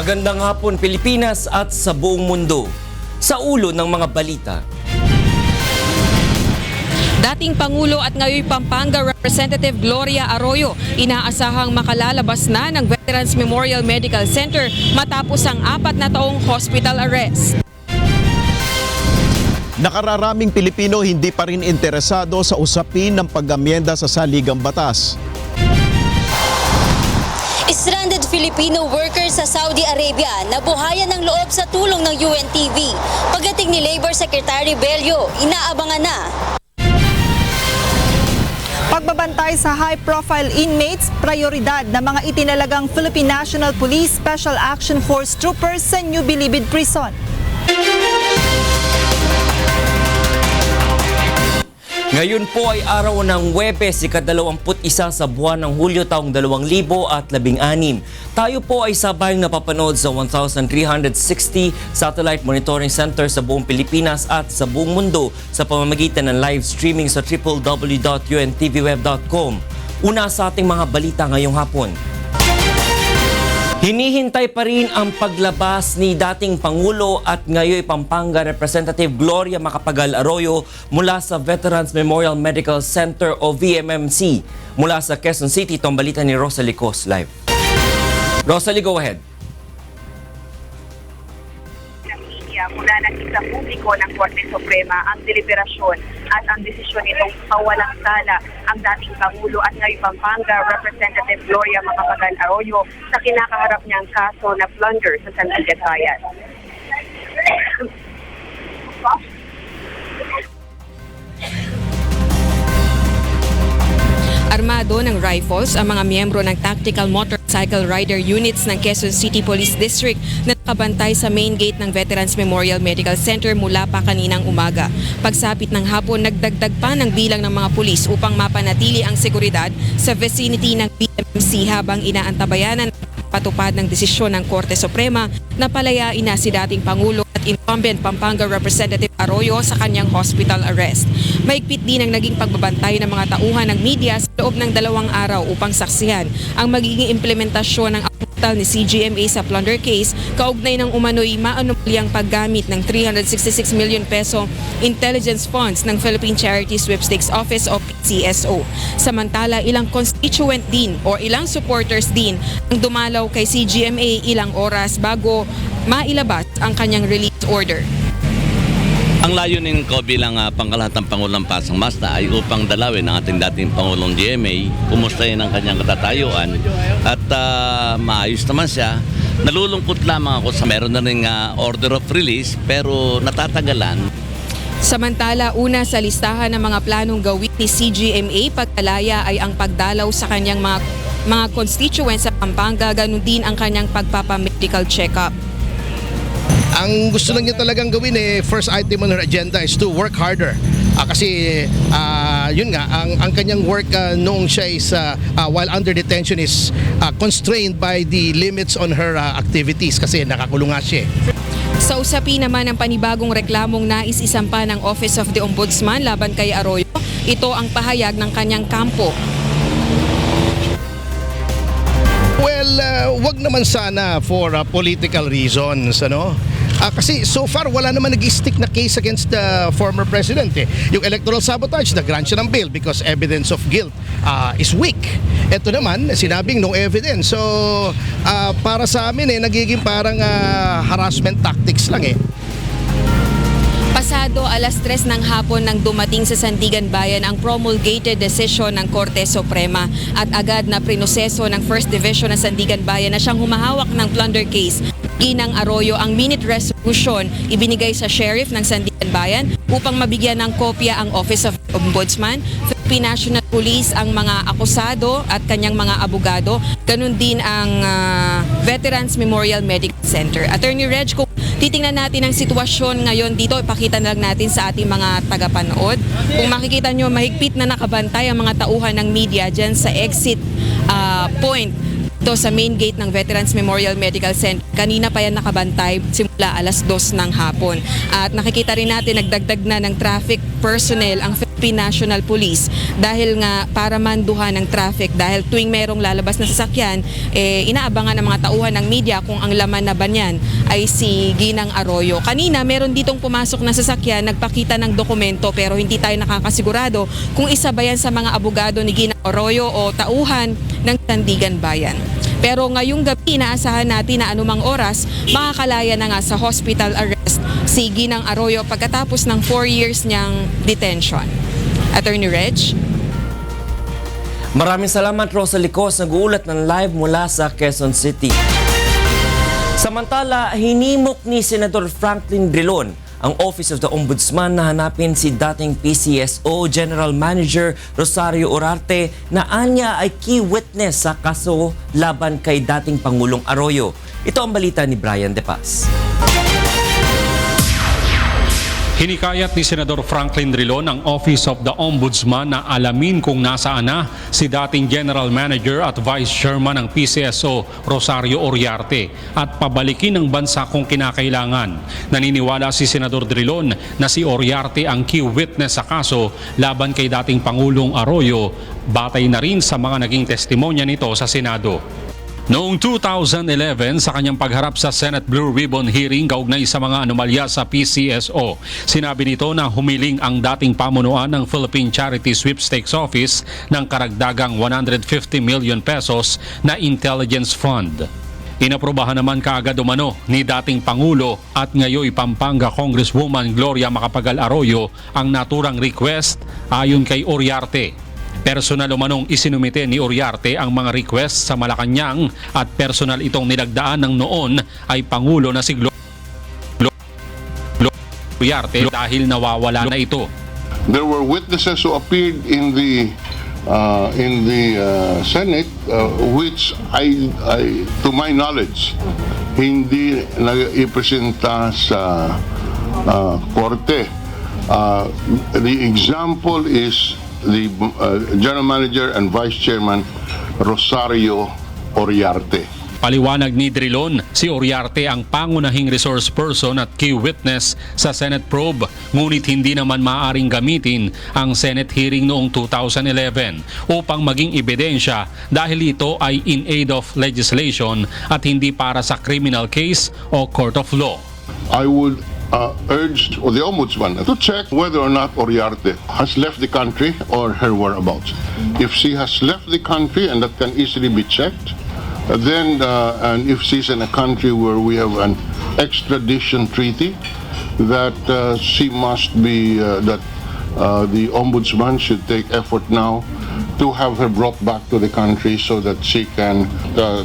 Magandang hapon Pilipinas at sa buong mundo. Sa ulo ng mga balita. Dating Pangulo at ngayon Pampanga Representative Gloria Arroyo inaasahang makalalabas na ng Veterans Memorial Medical Center matapos ang 4 na taong hospital arrest. Nakararaming Pilipino hindi pa rin interesado sa usapin ng pag-amyenda sa saligang batas. Stranded Filipino workers sa Saudi Arabia nabuhayan ng loob sa tulong ng UNTV. Pagdating ni Labor Secretary Bello, inaabangan na. Pagbabantay sa high-profile inmates, prioridad ng mga itinalagang Philippine National Police Special Action Force troopers sa New Bilibid Prison. Ngayon po ay araw ng Huwebes, ika-21 sa buwan ng Hulyo taong 2016. Tayo po ay sabayang napapanood sa 1,360 satellite monitoring center sa buong Pilipinas at sa buong mundo sa pamamagitan ng live streaming sa www.untvweb.com. Una sa ating mga balita ngayong hapon. Hinihintay pa rin ang paglabas ni dating Pangulo at ngayon Pampanga Representative Gloria Macapagal Arroyo mula sa Veterans Memorial Medical Center o VMMC. Mula sa Quezon City, itong balita ni Rosalie Cos live. Rosalie, go ahead. Mula ng isang publiko ng Korte Suprema ang deliberasyon at ang desisyon nitong pawalang sala ang dating Pangulo at ngayon Pampanga Representative Gloria Macapagal Arroyo sa kinakaharap niyang kaso na plunder sa Sandigan Bayan. Armado ng rifles ang mga miyembro ng Tactical Motorcycle Rider Units ng Quezon City Police District na nakabantay sa main gate ng Veterans Memorial Medical Center mula pa kaninang umaga. Pagsapit ng hapon, nagdagdag pa ng bilang ng mga pulis upang mapanatili ang seguridad sa vicinity ng BMC habang inaantabayanan patupad ng desisyon ng Korte Suprema na palayain na si dating Pangulo at incumbent Pampanga Representative Arroyo sa kanyang hospital arrest. Mahigpit din ang naging pagbabantay ng mga tauhan ng media sa loob ng 2 araw upang saksihan ang magiging implementasyon ng apuntal ni CGMA sa plunder case kaugnay ng umano'y maanumalyang paggamit ng 366 million peso intelligence funds ng Philippine Charity Sweepstakes Office o PCSO. Samantala, ilang constituent din o ilang supporters din ang dumalaw kay CGMA ilang oras bago mailabas ang kanyang release order. Ang layunin ko bilang pangkalahatang Pangulong Pasang Masta ay upang dalawin ang ating dating Pangulong GMA, kumustahin ang kanyang katatayuan at maayos naman siya. Nalulungkot lamang ako sa meron na ring order of release pero natatagalan. Samantala, una sa listahan ng mga planong gawin ni CGMA pagkalaya ay ang pagdalaw sa kanyang mga constituents sa Pampanga, ganun din ang kanyang pagpapamedical check-up. Ang gusto lang niya talagang gawin first item on her agenda is to work harder. Kasi yun nga, ang kanyang work noong siya is while under detention is constrained by the limits on her activities kasi nakakulong nga siya. Sa usapin naman ng panibagong reklamong nais isampa ng Office of the Ombudsman laban kay Arroyo, ito ang pahayag ng kanyang kampo. Well, wag naman sana for political reasons, ano? Kasi so far wala naman nag-stick na case against the former president. Yung electoral sabotage, nag-grant siya ng bail because evidence of guilt is weak. Ito naman, sinabing no evidence. So, para sa amin nagiging parang harassment tactics lang . Pasado 3:00 ng hapon nang dumating sa Sandigan Bayan ang promulgated decision ng Korte Suprema at agad na prinoseso ng First Division ng Sandigan Bayan na siyang humahawak ng plunder case. Ginang Arroyo ang minute resolution ibinigay sa Sheriff ng Sandigan Bayan upang mabigyan ng kopya ang Office of the Ombudsman, Philippine National Police, ang mga akusado at kanyang mga abogado, ganun din ang Veterans Memorial Medical Center. Attorney Reg, kung titingnan natin ang sitwasyon ngayon dito, ipakita na lang natin sa ating mga tagapanood. Kung makikita nyo, mahigpit na nakabantay ang mga tauhan ng media dyan sa exit point ito sa main gate ng Veterans Memorial Medical Center. Kanina pa yan nakabantay simula simula alas 2 ng hapon. At nakikita rin natin nagdagdag na ng traffic personnel ang Philippine National Police dahil nga para manduhan ng traffic dahil tuwing merong lalabas na sasakyan, inaabangan ng mga tauhan ng media kung ang laman na ba niyan ay si Ginang Arroyo. Kanina meron ditong pumasok na sasakyan, nagpakita ng dokumento pero hindi tayo nakakasigurado kung isa ba yan sa mga abogado ni Ginang Arroyo o tauhan ng Sandigan Bayan. Pero ngayong gabi, inaasahan natin na anumang oras, makakalaya na nga sa hospital arrest si Ginang Arroyo pagkatapos ng 4 years niyang detention. Attorney Reg? Maraming salamat, Rosa Licos, nag-uulat ng live mula sa Quezon City. Samantala, hinimok ni Senador Franklin Drilon ang Office of the Ombudsman na hanapin si dating PCSO General Manager Rosario Orarte na anya ay key witness sa kaso laban kay dating Pangulong Arroyo. Ito ang balita ni Brian De Paz. Hinikayat ni Senador Franklin Drilon ang Office of the Ombudsman na alamin kung nasaan na si dating General Manager at Vice Chairman ng PCSO Rosario Orarte at pabalikin ng bansa kung kinakailangan. Naniniwala si Senador Drilon na si Orarte ang key witness sa kaso laban kay dating Pangulong Arroyo, batay na rin sa mga naging testimonya nito sa Senado. Noong 2011, sa kanyang pagharap sa Senate Blue Ribbon hearing kaugnay sa mga anomalya sa PCSO, sinabi nito na humiling ang dating pamunuan ng Philippine Charity Sweepstakes Office ng karagdagang 150 million pesos na intelligence fund. Inaprobahan naman kaagad umano ni dating Pangulo at ngayoy Pampanga Congresswoman Gloria Macapagal Arroyo ang naturang request ayon kay Oriarte. Personal umanong isinumite ni Oriarte ang mga request sa Malacanang at personal itong nilagdaan ng noon ay Pangulo na si Oriarte dahil nawawala na ito. There were witnesses who appeared in the Senate which I to my knowledge hindi nag-ipresenta sa korte. The example is the General Manager and Vice Chairman Rosario Oriarte. Paliwanag ni Drilon, si Oriarte ang pangunahing resource person at key witness sa Senate probe, ngunit hindi naman maaaring gamitin ang Senate hearing noong 2011 upang maging ebidensya dahil ito ay in aid of legislation at hindi para sa criminal case o court of law. I would urged the Ombudsman to check whether or not Oriarte has left the country or her whereabouts. If she has left the country, and that can easily be checked, then and if she's in a country where we have an extradition treaty, that she must be that the Ombudsman should take effort now to have her brought back to the country so that she can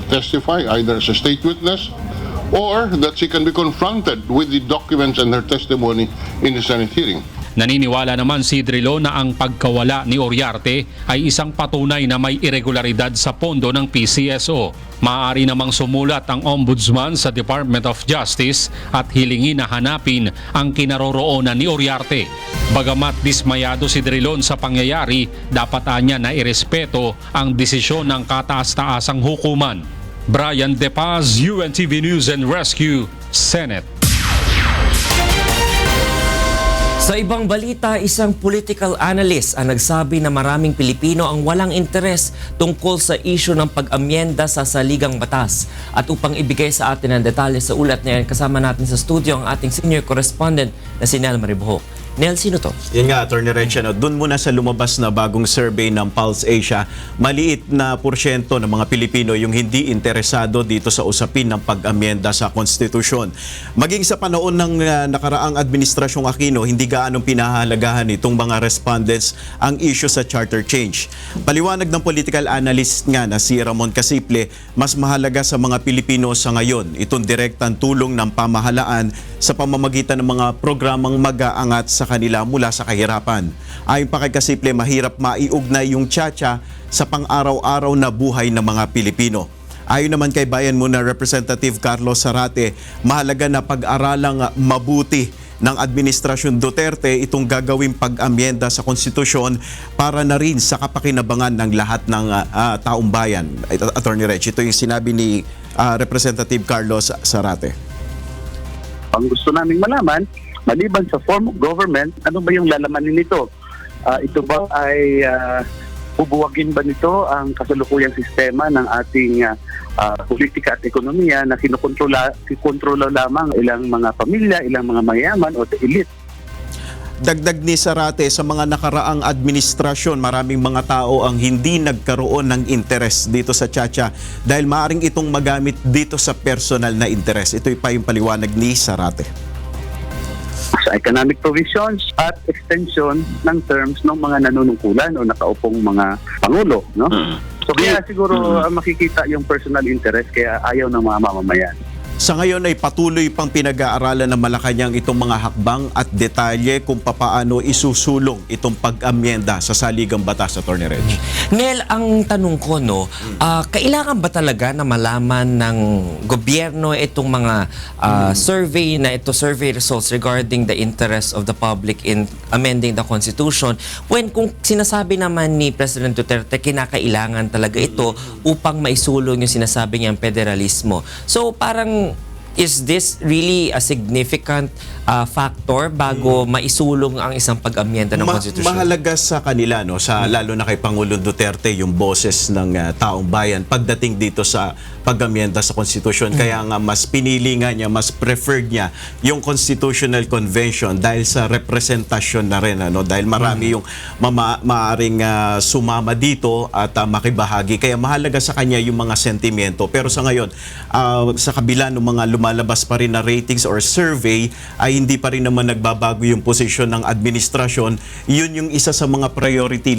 testify either as a state witness or that she can be confronted with the documents and her testimony in the Senate hearing. Naniniwala naman si Drilon na ang pagkawala ni Oriarte ay isang patunay na may irregularidad sa pondo ng PCSO. Maaari namang sumulat ang Ombudsman sa Department of Justice at hilingin na hanapin ang kinaroroonan ni Oriarte. Bagamat dismayado si Drilon sa pangyayari, dapat anya na irespeto ang desisyon ng kataas-taasang hukuman. Brian De Paz, UNTV News and Rescue, Senate. Sa ibang balita, isang political analyst ang nagsabi na maraming Pilipino ang walang interes tungkol sa isyu ng pag-amyenda sa saligang batas. At upang ibigay sa atin ang detalye sa ulat na yan, kasama natin sa studio ang ating senior correspondent na si Nel Maribuhok. Nel, sino to? Yan nga, Attorney Reg, doon muna sa lumabas na bagong survey ng Pulse Asia, maliit na porsyento ng mga Pilipino yung hindi interesado dito sa usapin ng pag-amyenda sa konstitusyon. Maging sa panahon ng nakaraang administrasyong Aquino, hindi gaanong pinahahalagahan itong mga respondents ang issue sa charter change. Paliwanag ng political analyst nga na si Ramon Casiple, mas mahalaga sa mga Pilipino sa ngayon itong direktang tulong ng pamahalaan sa pamamagitan ng mga programang mag-aangat sa kanila mula sa kahirapan. Ayon pa kay Casiple, mahirap maiugnay yung tsa-tsa sa pang-araw-araw na buhay ng mga Pilipino. Ayon naman kay Bayan Muna Representative Carlos Zarate, mahalaga na pag-aralang mabuti ng Administrasyon Duterte itong gagawing pag-amyenda sa konstitusyon para na rin sa kapakinabangan ng lahat ng taong bayan. Attorney Reg, ito yung sinabi ni Representative Carlos Zarate. Ang gusto naming malaman, maliban sa form of government, ano ba yung lalamanin nito? Ito ba ay bubuwagin ba nito ang kasalukuyang sistema ng ating politika at ekonomiya na kinukontrola lamang ilang mga pamilya, ilang mga mayaman o the elite? Dagdag ni Zarate, sa mga nakaraang administrasyon, maraming mga tao ang hindi nagkaroon ng interes dito sa Chacha dahil maaring itong magamit dito sa personal na interes. Ito'y pa yung paliwanag ni Zarate. Sa economic provisions at extension ng terms ng mga nanunungkulan o nakaupong mga pangulo, no? So kaya siguro makikita yung personal interest kaya ayaw ng mga mamamayan. Sa ngayon ay patuloy pang pinag-aaralan ng Malacanang itong mga hakbang at detalye kung papaano isusulong itong pag-amyenda sa saligang batas, Atty. Reg. Nel, ang tanong ko, kailangan ba talaga na malaman ng gobyerno itong mga survey results regarding the interest of the public in amending the Constitution when kung sinasabi naman ni President Duterte kinakailangan talaga ito upang maisulong yung sinasabi niyang federalismo. So parang is this really a significant factor bago maisulong ang isang pag-amyenda ng Constitution? Mahalaga sa kanila, lalo na kay Pangulong Duterte, yung boses ng taong bayan pagdating dito sa pag-amyenda sa Constitution. Kaya nga mas pinili nga niya, mas preferred niya yung Constitutional Convention dahil sa representasyon na rin. Dahil marami yung maaaring sumama dito at makibahagi. Kaya mahalaga sa kanya yung mga sentimento. Pero sa ngayon, sa kabila ng mga lumalabas pa rin na ratings or survey, ay hindi pa rin naman nagbabago yung posisyon ng administrasyon. Yun yung isa sa mga priority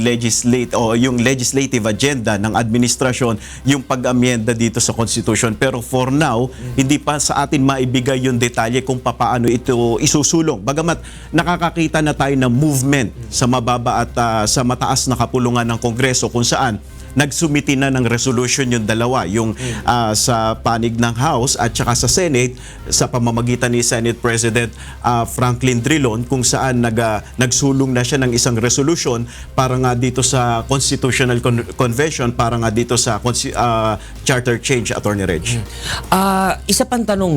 yung legislative agenda ng administrasyon, yung pag-amyenda dito sa Constitution. Pero for now, hindi pa sa atin maibigay yung detalye kung paano ito isusulong. Bagamat nakakakita na tayo ng movement sa mababa at sa mataas na kapulungan ng Kongreso kung saan nagsumiti na ng resolution yung dalawa, yung sa panig ng House at saka sa Senate sa pamamagitan ni Senate President Franklin Drilon, kung saan nagsulong na siya ng isang resolution para nga dito sa Constitutional Convention, para nga dito sa Charter Change, Atty. Reg. Isa pang tanong,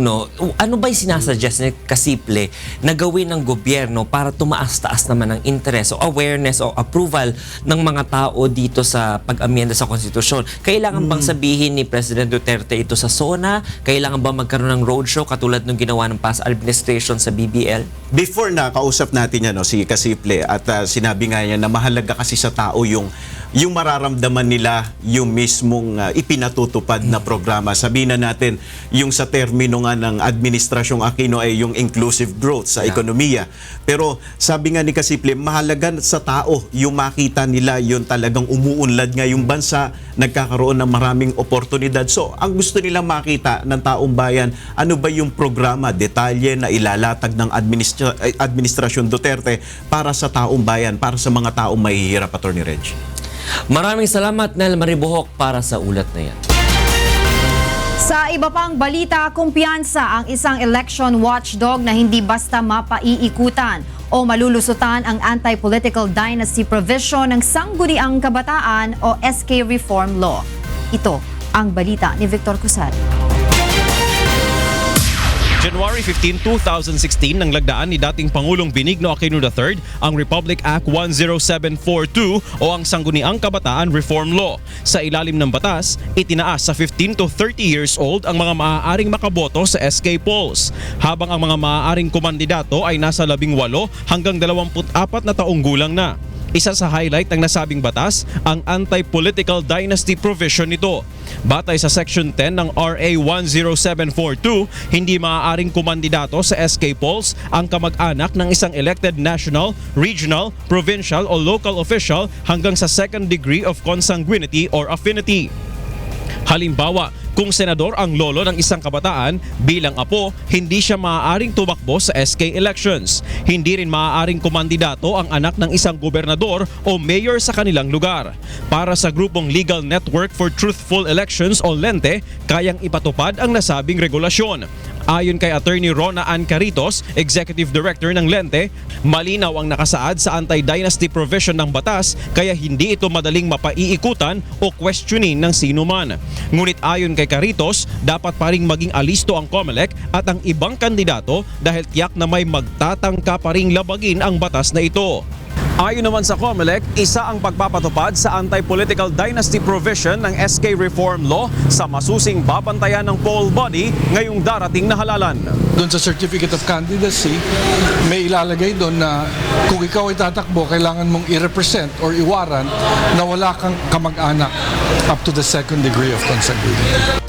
ano ba yung sinasuggest ni Kasiple na gawin ng gobyerno para tumaas-taas naman ang interest o awareness o approval ng mga tao dito sa pag-amyenda sa Konstitusyon? Kailangan bang sabihin ni President Duterte ito sa SONA? Kailangan ba magkaroon ng roadshow katulad ng ginawa ng past administration sa BBL? Before na kausap natin yan, si Kasiple, at sinabi nga niya na mahalaga kasi sa tao yung mararamdaman nila yung mismong ipinatutupad na programa. Sabihin na natin, yung sa termino nga ng Administrasyong Aquino ay yung inclusive growth sa ekonomiya. Pero sabi nga ni Kasiple, mahalaga sa tao yung makita nila yung talagang umuunlad nga yung bansa, nagkakaroon ng maraming oportunidad. So, ang gusto nilang makita ng taong bayan, ano ba yung programa, detalye na ilalatag ng Administrasyon Duterte para sa taong bayan, para sa mga taong mahihirap, Atty. Reg. Maraming salamat, Nel Maribuhok, para sa ulat na yan. Sa iba pang balita, kumpiyansa ang isang election watchdog na hindi basta mapaiikutan o malulusutan ang anti-political dynasty provision ng Sangguniang Kabataan o SK Reform Law. Ito ang balita ni Victor Cusari. January 15, 2016 nang lagdaan ni dating Pangulong Benigno Aquino III ang Republic Act 10742 o ang Sangguniang Kabataan Reform Law. Sa ilalim ng batas, itinaas sa 15 to 30 years old ang mga maaaring makaboto sa SK polls, habang ang mga maaaring kumandidato ay nasa 18 hanggang 24 na taong gulang na. Isa sa highlight ng nasabing batas, ang anti-political dynasty provision nito. Batay sa Section 10 ng RA 10742, hindi maaaring kumandidato sa SK polls ang kamag-anak ng isang elected national, regional, provincial o local official hanggang sa second degree of consanguinity or affinity. Halimbawa, kung senador ang lolo ng isang kabataan, bilang apo, hindi siya maaaring tumakbo sa SK elections. Hindi rin maaaring kumandidato ang anak ng isang gobernador o mayor sa kanilang lugar. Para sa grupong Legal Network for Truthful Elections o LENTE, kayang ipatupad ang nasabing regulasyon. Ayon kay Attorney Rona Ann Caritos, Executive Director ng Lente, malinaw ang nakasaad sa anti-dynasty provision ng batas kaya hindi ito madaling mapaiikutan o questionin ng sino man. Ngunit ayon kay Caritos, dapat pa ring maging alisto ang COMELEC at ang ibang kandidato dahil tiyak na may magtatangka pa ring labagin ang batas na ito. Ayon naman sa COMELEC, isa ang pagpapatupad sa anti-political dynasty provision ng SK Reform Law sa masusing babantayan ng poll body ngayong darating na halalan. Doon sa Certificate of Candidacy, may ilalagay doon na kung ikaw ay tatakbo, kailangan mong i-represent or i-warrant na wala kang kamag-anak up to the second degree of consanguinity.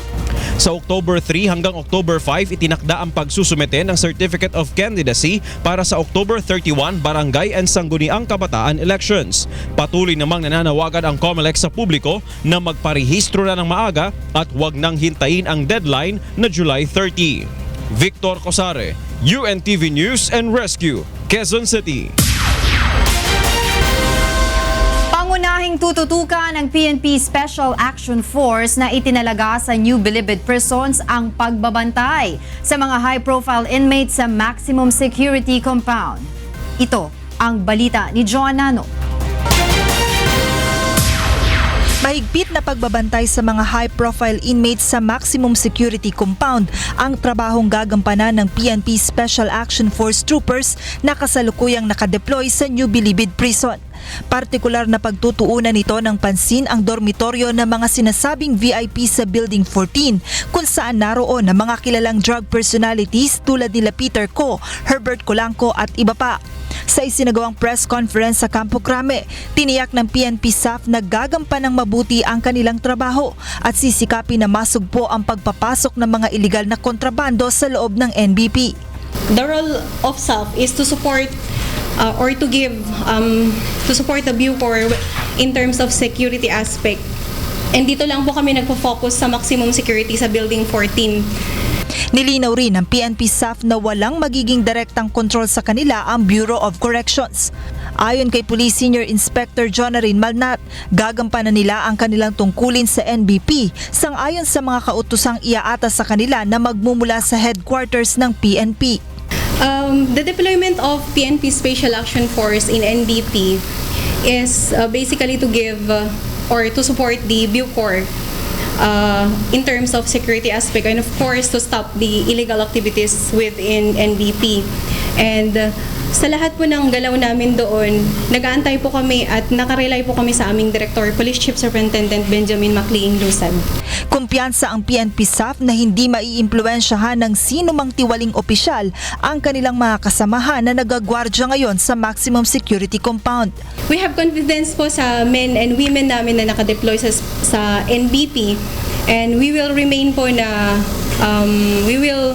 Sa October 3 hanggang October 5, itinakda ang pagsusumite ng Certificate of Candidacy para sa October 31 Barangay and Sangguniang Kabataan elections. Patuloy namang nananawagan ang COMELEC sa publiko na magparehistro na ng maaga at huwag nang hintayin ang deadline na July 30. Victor Cosare, UNTV News and Rescue, Quezon City. Pangunahing tututukan ng PNP Special Action Force na itinalaga sa New Bilibid Prisons ang pagbabantay sa mga high-profile inmates sa maximum security compound. Ito ang balita ni John Nano. Mahigpit na pagbabantay sa mga high-profile inmates sa maximum security compound ang trabahong gagampanan ng PNP Special Action Force troopers na kasalukuyang nakadeploy sa New Bilibid Prison. Partikular na pagtutuunan nito ng pansin ang dormitoryo ng mga sinasabing VIP sa Building 14 kung saan naroon ang mga kilalang drug personalities tulad nila Peter Ko, Herbert Colanco at iba pa. Sa isinagawang press conference sa Campo Crame, tiniyak ng PNP SAF na gagampan ng mabuti ang kanilang trabaho at sisikapin na masugpo ang pagpapasok ng mga iligal na kontrabando sa loob ng NBP. The role of SAF is to support or to give to support the Bucor in terms of security aspect. And dito lang po kami nagpo-focus sa maximum security sa Building 14. Nilinaw rin ng PNP SAF na walang magiging direktang kontrol sa kanila ang Bureau of Corrections. Ayon kay Police Senior Inspector Jonarin Malnat, gagampanan nila ang kanilang tungkulin sa NBP sang-ayon sa mga kautosang iaata sa kanila na magmumula sa headquarters ng PNP. The deployment of PNP Special Action Force in NBP is basically to give or to support the Bucor in terms of security aspect and of course to stop the illegal activities within NBP. And sa lahat po ng galaw namin doon, nag-aantay po kami at nakarely po kami sa aming Director, Police Chief Superintendent Benjamin Maclean Lusad. Kumpiyansa ang PNP SAF na hindi maiimpluwensyahan ng sino mang tiwaling opisyal ang kanilang mga kasamahan na nagagwardya ngayon sa maximum security compound. We have confidence po sa men and women namin na nakadeploy sa NBP and we will remain po na we will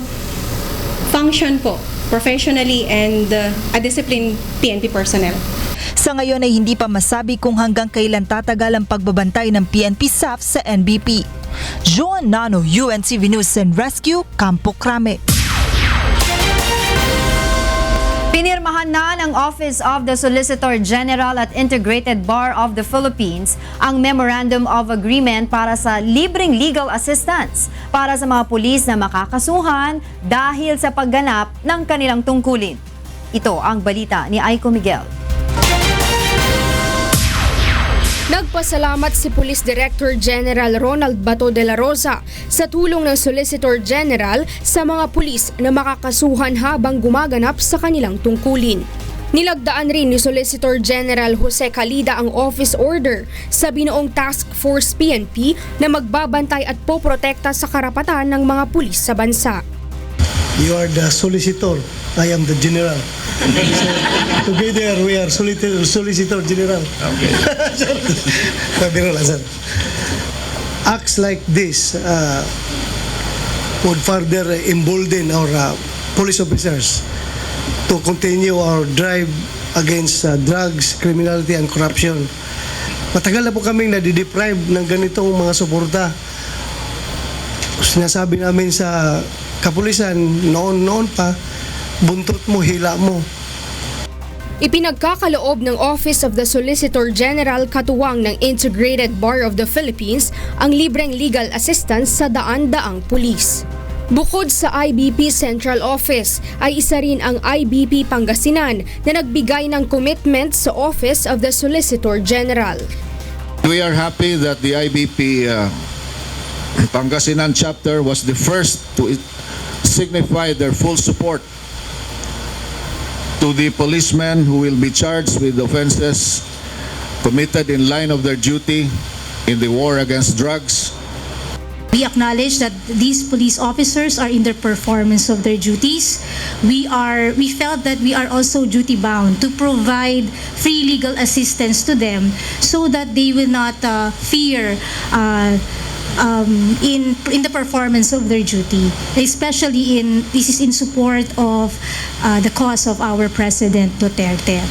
function po professionally and a disciplined PNP personnel. Sa ngayon ay hindi pa masabi kung hanggang kailan tatagal ang pagbabantay ng PNP SAF sa NBP. Joan Nano, UNTV News and Rescue, Campo Crame. Pinirmahan na ng Office of the Solicitor General at Integrated Bar of the Philippines ang Memorandum of Agreement para sa libreng legal assistance para sa mga pulis na makakasuhan dahil sa pagganap ng kanilang tungkulin. Ito ang balita ni Aiko Miguel. Nagpasalamat si Police Director General Ronald Bato de la Rosa sa tulong ng Solicitor General sa mga pulis na makakasuhan habang gumaganap sa kanilang tungkulin. Nilagdaan rin ni Solicitor General Jose Calida ang office order sa binuong Task Force PNP na magbabantay at poprotekta sa karapatan ng mga pulis sa bansa. You are the solicitor, I am the general. So, together we are solicitor general. Okay. Acts like this would further embolden our police officers to continue our drive against drugs, criminality, and corruption. Matagal na po kaming nadideprive ng ganitong mga suporta. Sinasabi namin sa kapulisan, noon pa, buntot mo, hila mo. Ipinagkakaloob ng Office of the Solicitor General katuwang ng Integrated Bar of the Philippines ang libreng legal assistance sa daan-daang pulis. Bukod sa IBP Central Office, ay isa rin ang IBP Pangasinan na nagbigay ng commitment sa Office of the Solicitor General. We are happy that the IBP Pangasinan chapter was the first to signify their full support to the policemen who will be charged with offenses committed in line of their duty in the war against drugs. We acknowledge that these police officers are in the performance of their duties. We felt that we are also duty bound to provide free legal assistance to them so that they will not fear in the performance of their duty, especially this is in support of the cause of our President Duterte.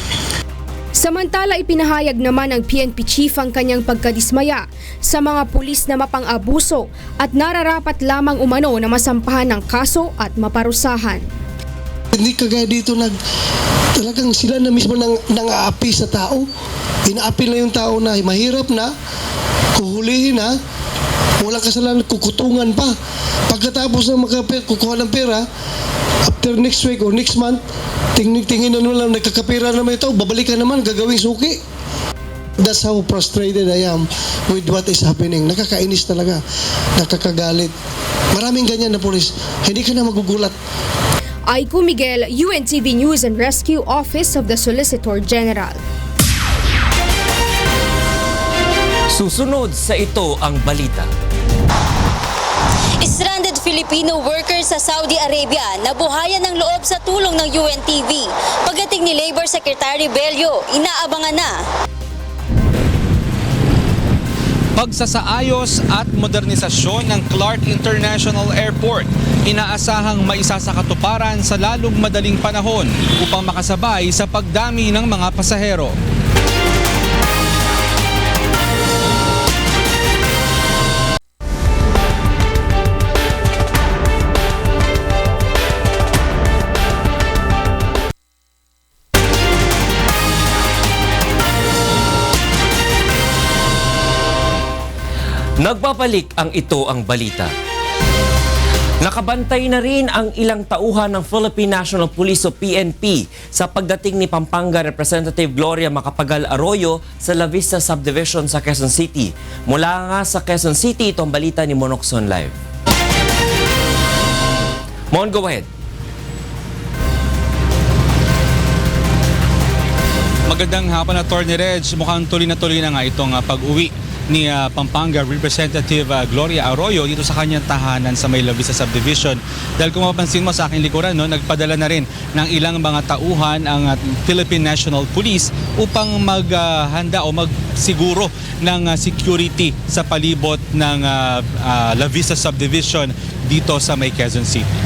Samantala, ipinahayag naman ng PNP chief ang kanyang pagkadismaya sa mga pulis na mapang-abuso at nararapat lamang umano na masampahan ng kaso at maparusahan. Hindi kagaya dito talagang sila na mismo nang-aapi sa tao. Inaapi na yung tao na mahirap na, kuhulihin na, walang kasalanan, kukutungan pa. Pagkatapos na kukuha ng pera, after next week or next month, tingin na lang, nagkakapira naman ito, babalikan naman, gagawing suki. That's how frustrated I am with what is happening. Nakakainis talaga, nakakagalit. Maraming ganyan na polis, hindi ka na magugulat. Aiko Miguel, UNTV News and Rescue Office of the Solicitor General. Susunod sa ito ang balita. Stranded Filipino workers sa Saudi Arabia nabuhayan ng loob sa tulong ng UNTV. Pagdating ni Labor Secretary Bello, inaabangan na. Pagsasaayos at modernisasyon ng Clark International Airport, inaasahang maisa sa katuparan sa lalong madaling panahon upang makasabay sa pagdami ng mga pasahero. Nagbabalik ang ito ang balita. Nakabantay na rin ang ilang tauhan ng Philippine National Police o PNP sa pagdating ni Pampanga Representative Gloria Macapagal Arroyo sa La Vista Subdivision sa Quezon City. Mula nga sa Quezon City, ito ang balita ni Monokson Live. Mon, go ahead. Magandang hapon, Atty. Reg. Mukhang tuloy na nga itong pag-uwi ni Pampanga Representative Gloria Arroyo dito sa kanyang tahanan sa May La Vista Subdivision. Dahil kung mapapansin mo sa aking likuran, nagpadala na rin ng ilang mga tauhan ang Philippine National Police upang maghanda o magsiguro ng security sa palibot ng La Vista Subdivision dito sa May Quezon City.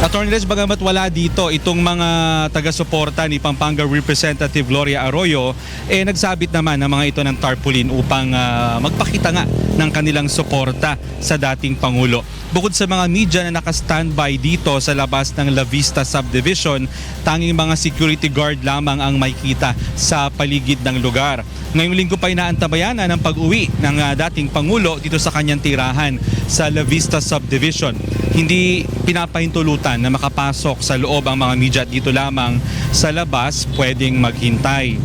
Attorney Reg, bagamat wala dito itong mga taga-suporta ni Pampanga Representative Gloria Arroyo, nagsabit naman ng mga ito ng tarpaulin upang magpakita nga ng kanilang suporta sa dating Pangulo. Bukod sa mga media na naka-standby dito sa labas ng La Vista Subdivision, tanging mga security guard lamang ang makikita sa paligid ng lugar. Ngayong linggo pa inaantabayan ng pag-uwi ng dating Pangulo dito sa kanyang tirahan sa La Vista Subdivision. Hindi pinapahintulutan na makapasok sa loob ang mga media dito lamang sa labas pwedeng maghintay.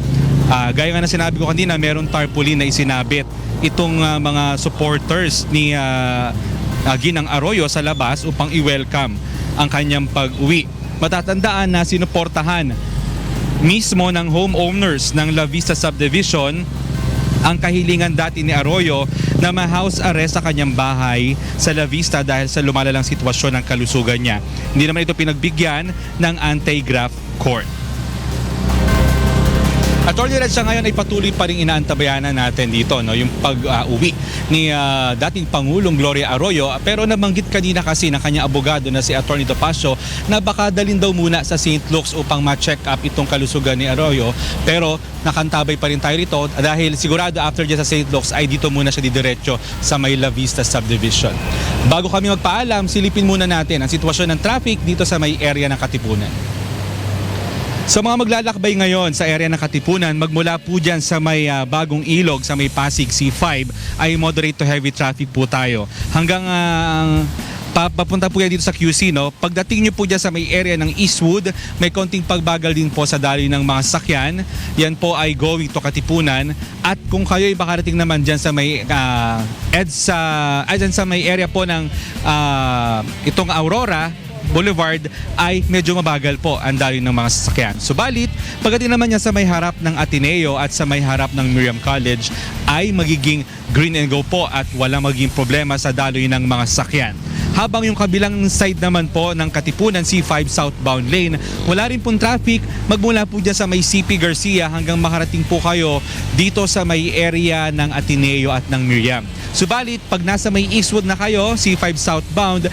Gaya nga na sinabi ko kanina, meron tarpaulin na isinabit itong mga supporters ni Ginang Arroyo sa labas upang i-welcome ang kanyang pag-uwi. Matatandaan na sinuportahan mismo ng homeowners ng La Vista Subdivision ang kahilingan dati ni Arroyo na ma-house arrest sa kanyang bahay sa La Vista dahil sa lumalalang sitwasyon ng kalusugan niya. Hindi naman ito pinagbigyan ng anti-graft court. Attorney Reg, sa ngayon ay patuloy pa rin inaantabayanan natin dito yung pag-uwi ni dating Pangulong Gloria Arroyo, pero nabanggit kanina kasi ng kanyang abogado na si Attorney Topacio na baka dalhin daw muna sa St. Luke's upang ma-check up itong kalusugan ni Arroyo, pero nakantabay pa rin tayo rito dahil sigurado after dyan sa St. Luke's ay dito muna siya didiretso sa May La Vista Subdivision. Bago kami magpaalam, silipin muna natin ang sitwasyon ng traffic dito sa may area ng Katipunan. Sa mga maglalakbay ngayon sa area ng Katipunan, magmula po dyan sa may Bagong Ilog, sa may Pasig C5, ay moderate to heavy traffic po tayo. Hanggang papunta po yan dito sa QC, no? Pagdating nyo po dyan sa may area ng Eastwood, may konting pagbagal din po sa daloy ng mga sasakyan. Yan po ay going to Katipunan. At kung kayo'y makarating naman dyan sa may dyan sa may area po ng itong Aurora Boulevard, ay medyo mabagal po ang daloy ng mga sasakyan. Subalit, pagdating naman niya sa may harap ng Ateneo at sa may harap ng Miriam College, ay magiging green and go po at walang magiging problema sa daloy ng mga sasakyan. Habang yung kabilang side naman po ng Katipunan C5 southbound lane, wala rin pong traffic magmula po dyan sa may CP Garcia hanggang makarating po kayo dito sa may area ng Ateneo at ng Miriam. Subalit, pag nasa may Eastwood na kayo, C5 southbound,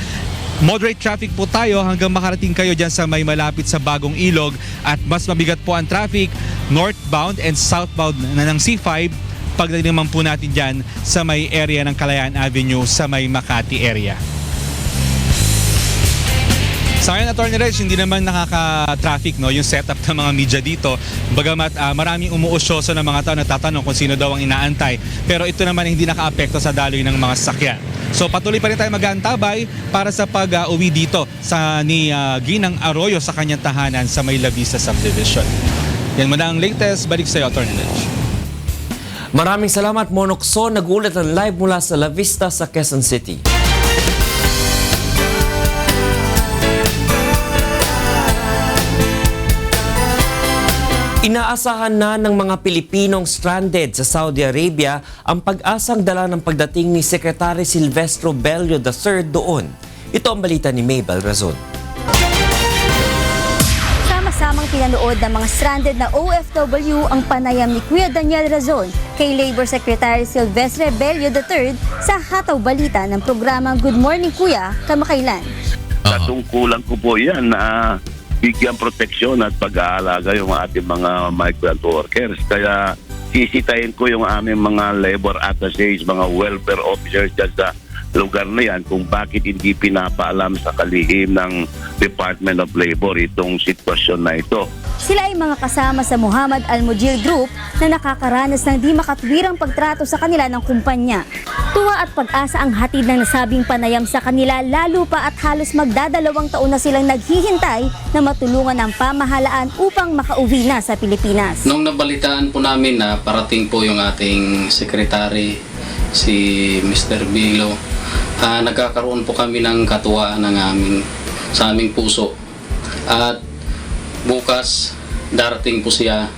moderate traffic po tayo hanggang makarating kayo dyan sa may malapit sa Bagong Ilog, at mas mabigat po ang traffic northbound and southbound na ng C5 pagdating naman po natin dyan sa may area ng Kalayaan Avenue sa may Makati area. Sa akin, Atty. Reg, hindi naman nakaka-traffic, no, yung setup ng mga media dito. Bagamat maraming umuusyoso ng mga tao natatanong kung sino daw ang inaantay. Pero ito naman hindi naka-apekto sa daloy ng mga sasakyan. So patuloy pa rin tayo mag-aantabay para sa pag-uwi dito ni Ginang Arroyo sa kanyang tahanan sa may La Vista Subdivision. Yan muna ang latest. Balik sa iyo, Atty. Reg. Maraming salamat, Monokson. Nag-ulat ang live mula sa La Vista sa Quezon City. Inaasahan na ng mga Pilipinong stranded sa Saudi Arabia ang pag-asang dala ng pagdating ni Secretary Silvestro Bello III doon. Ito ang balita ni Mabel Razon. Sama-samang pinanood ng mga stranded na OFW ang panayam ni Kuya Daniel Razon kay Labor Secretary Silvestre Bello III sa Hataw Balita ng programang Good Morning Kuya kamakailan. Katungkulan ko po yan na bigyan proteksyon at pag-aalaga yung ating mga migrant workers. Kaya sisitayin ko yung aming mga labor attaches, mga welfare officers dyan sa lugar na yan kung bakit hindi pinapaalam sa kalihim ng Department of Labor itong sitwasyon na ito. Sila ay mga kasama sa Muhammad Al-Mujir Group na nakakaranas ng di makatwirang pagtrato sa kanila ng kumpanya. Tuwa at pag-asa ang hatid ng nasabing panayam sa kanila, lalo pa at halos magdadalawang taon na silang naghihintay na matulungan ng pamahalaan upang makauwi na sa Pilipinas. Nung nabalitaan po namin na parating po yung ating sekretary, si Mr. Bilo, nagkakaroon po kami ng katuwaan sa aming puso. At bukas darating po siya.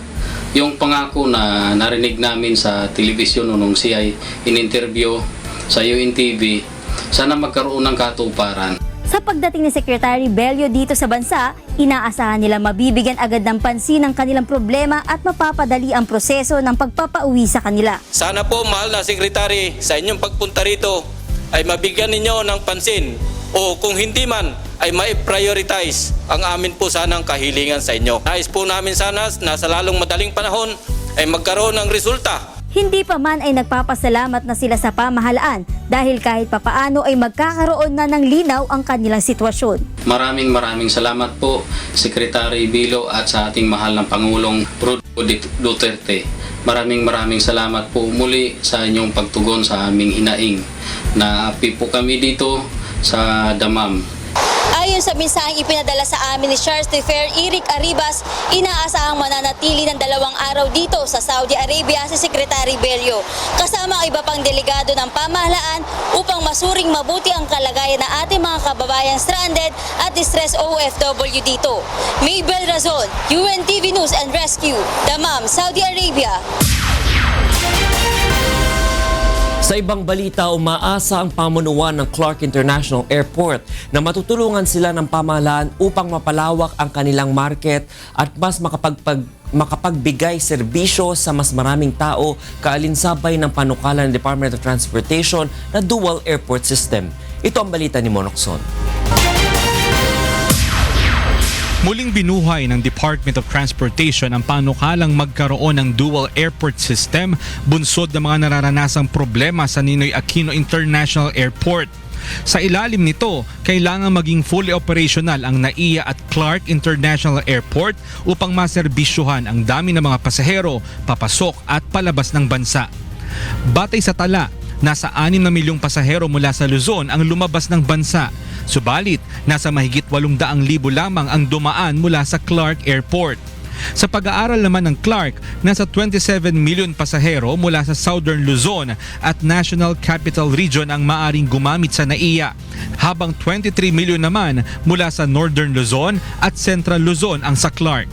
Yung pangako na narinig namin sa telebisyon nung siya ay in-interview sa UNTV, sana magkaroon ng katuparan. Sa pagdating ni Secretary Bello dito sa bansa, inaasahan nila mabibigyan agad ng pansin ang kanilang problema at mapapadali ang proseso ng pagpapauwi sa kanila. Sana po, mahal na Secretary, sa inyong pagpunta rito ay mabigyan ninyo ng pansin, o kung hindi man ay ma-prioritize ang amin po sanang kahilingan sa inyo. Nais po namin sana na sa lalong madaling panahon ay magkaroon ng resulta. Hindi pa man ay nagpapasalamat na sila sa pamahalaan dahil kahit papaano ay magkakaroon na ng linaw ang kanilang sitwasyon. Maraming salamat po, Secretary Bilo, at sa ating mahal na Pangulong Rodrigo Duterte. Maraming salamat po muli sa inyong pagtugon sa aming hinaing. Naapi po kami dito sa Damam. Ayon sa mensaheng ipinadala sa amin ni Charles de Fer Eric Arribas, inaasahang mananatili ng 2 araw dito sa Saudi Arabia si Secretary Bello, kasama ang iba pang delegado ng pamahalaan upang masuring mabuti ang kalagayan ng ating mga kababayang stranded at distressed OFW dito. Mabel Razon, UNTV News and Rescue, Dammam, Saudi Arabia. Sa ibang balita, umaasa ang pamunuan ng Clark International Airport na matutulungan sila ng pamahalaan upang mapalawak ang kanilang market at mas makapagbigay serbisyo sa mas maraming tao kaalinsabay ng panukala ng Department of Transportation na dual airport system. Ito ang balita ni Monokson. Muling binuhay ng Department of Transportation ang panukalang magkaroon ng dual airport system bunsod ng mga nararanasang problema sa Ninoy Aquino International Airport. Sa ilalim nito, kailangan maging fully operational ang NAIA at Clark International Airport upang maserbisyuhan ang dami ng mga pasahero papasok at palabas ng bansa. Batay sa tala, nasa 6 na milyong pasahero mula sa Luzon ang lumabas ng bansa. Subalit, nasa mahigit 800,000 lamang ang dumaan mula sa Clark Airport. Sa pag-aaral naman ng Clark, nasa 27 milyon pasahero mula sa Southern Luzon at National Capital Region ang maaring gumamit sa NAIA, habang 23 milyon naman mula sa Northern Luzon at Central Luzon ang sa Clark.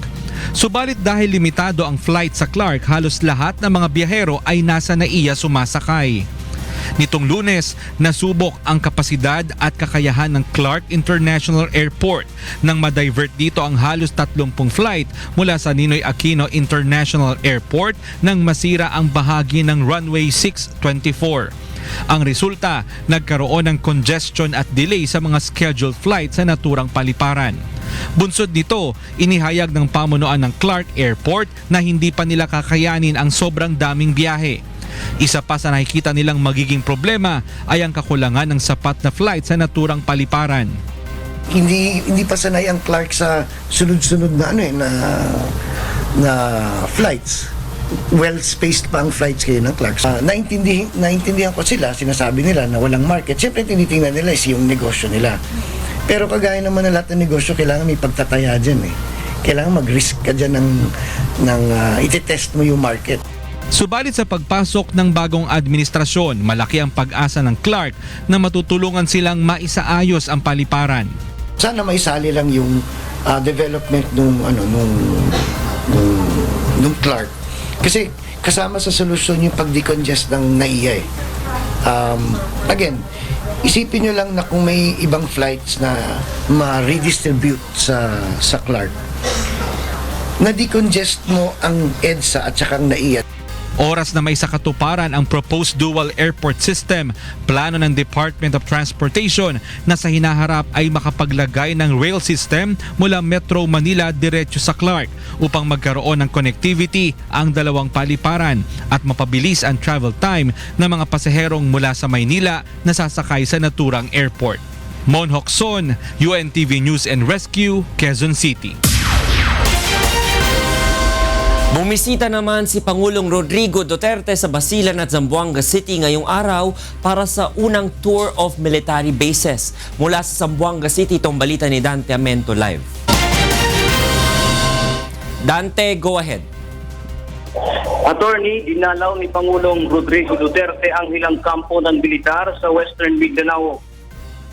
Subalit dahil limitado ang flight sa Clark, halos lahat ng mga biyahero ay nasa NAIA sumasakay. Nitong Lunes, nasubok ang kapasidad at kakayahan ng Clark International Airport nang ma-divert dito ang halos 30 flight mula sa Ninoy Aquino International Airport nang masira ang bahagi ng runway 624. Ang resulta, nagkaroon ng congestion at delay sa mga scheduled flight sa naturang paliparan. Bunsod nito, inihayag ng pamunuan ng Clark Airport na hindi pa nila kakayanin ang sobrang daming biyahe. Isa pa sa nakikita nilang magiging problema ay ang kakulangan ng sapat na flight sa naturang paliparan. Hindi pa sanay ang Clark sa sunod-sunod na na flights. Well-spaced pa ang flights kayo ng Clark. Naintindihan ko sila, sinasabi nila na walang market. Siyempre tinitingnan nila is yung negosyo nila. Pero kagaya naman ng lahat ng negosyo, kailangan may pagtataya dyan eh. Kailangan mag-risk ka dyan ng itetest mo yung market. Subalit sa pagpasok ng bagong administrasyon, malaki ang pag-asa ng Clark na matutulungan silang maisaayos ang paliparan. Sana maisali lang yung development nung Clark. Kasi kasama sa solusyon yung pag-decongest ng NAIA eh. Again, isipin nyo lang na kung may ibang flights na ma-redistribute sa Clark, na decongest mo ang EDSA at saka ang NAIA. Oras na may sakatuparan ang proposed dual airport system, plano ng Department of Transportation na sa hinaharap ay makapaglagay ng rail system mula Metro Manila diretso sa Clark upang magkaroon ng connectivity ang dalawang paliparan at mapabilis ang travel time ng mga pasaherong mula sa Maynila na sasakay sa naturang airport. Mon Hocson, UNTV News and Rescue, Quezon City. Bumisita naman si Pangulong Rodrigo Duterte sa Basilan at Zamboanga City ngayong araw para sa unang tour of military bases. Mula sa Zamboanga City, itong balita ni Dante Amento live. Dante, go ahead. Attorney, dinalaw ni Pangulong Rodrigo Duterte ang ilang kampo ng militar sa Western Mindanao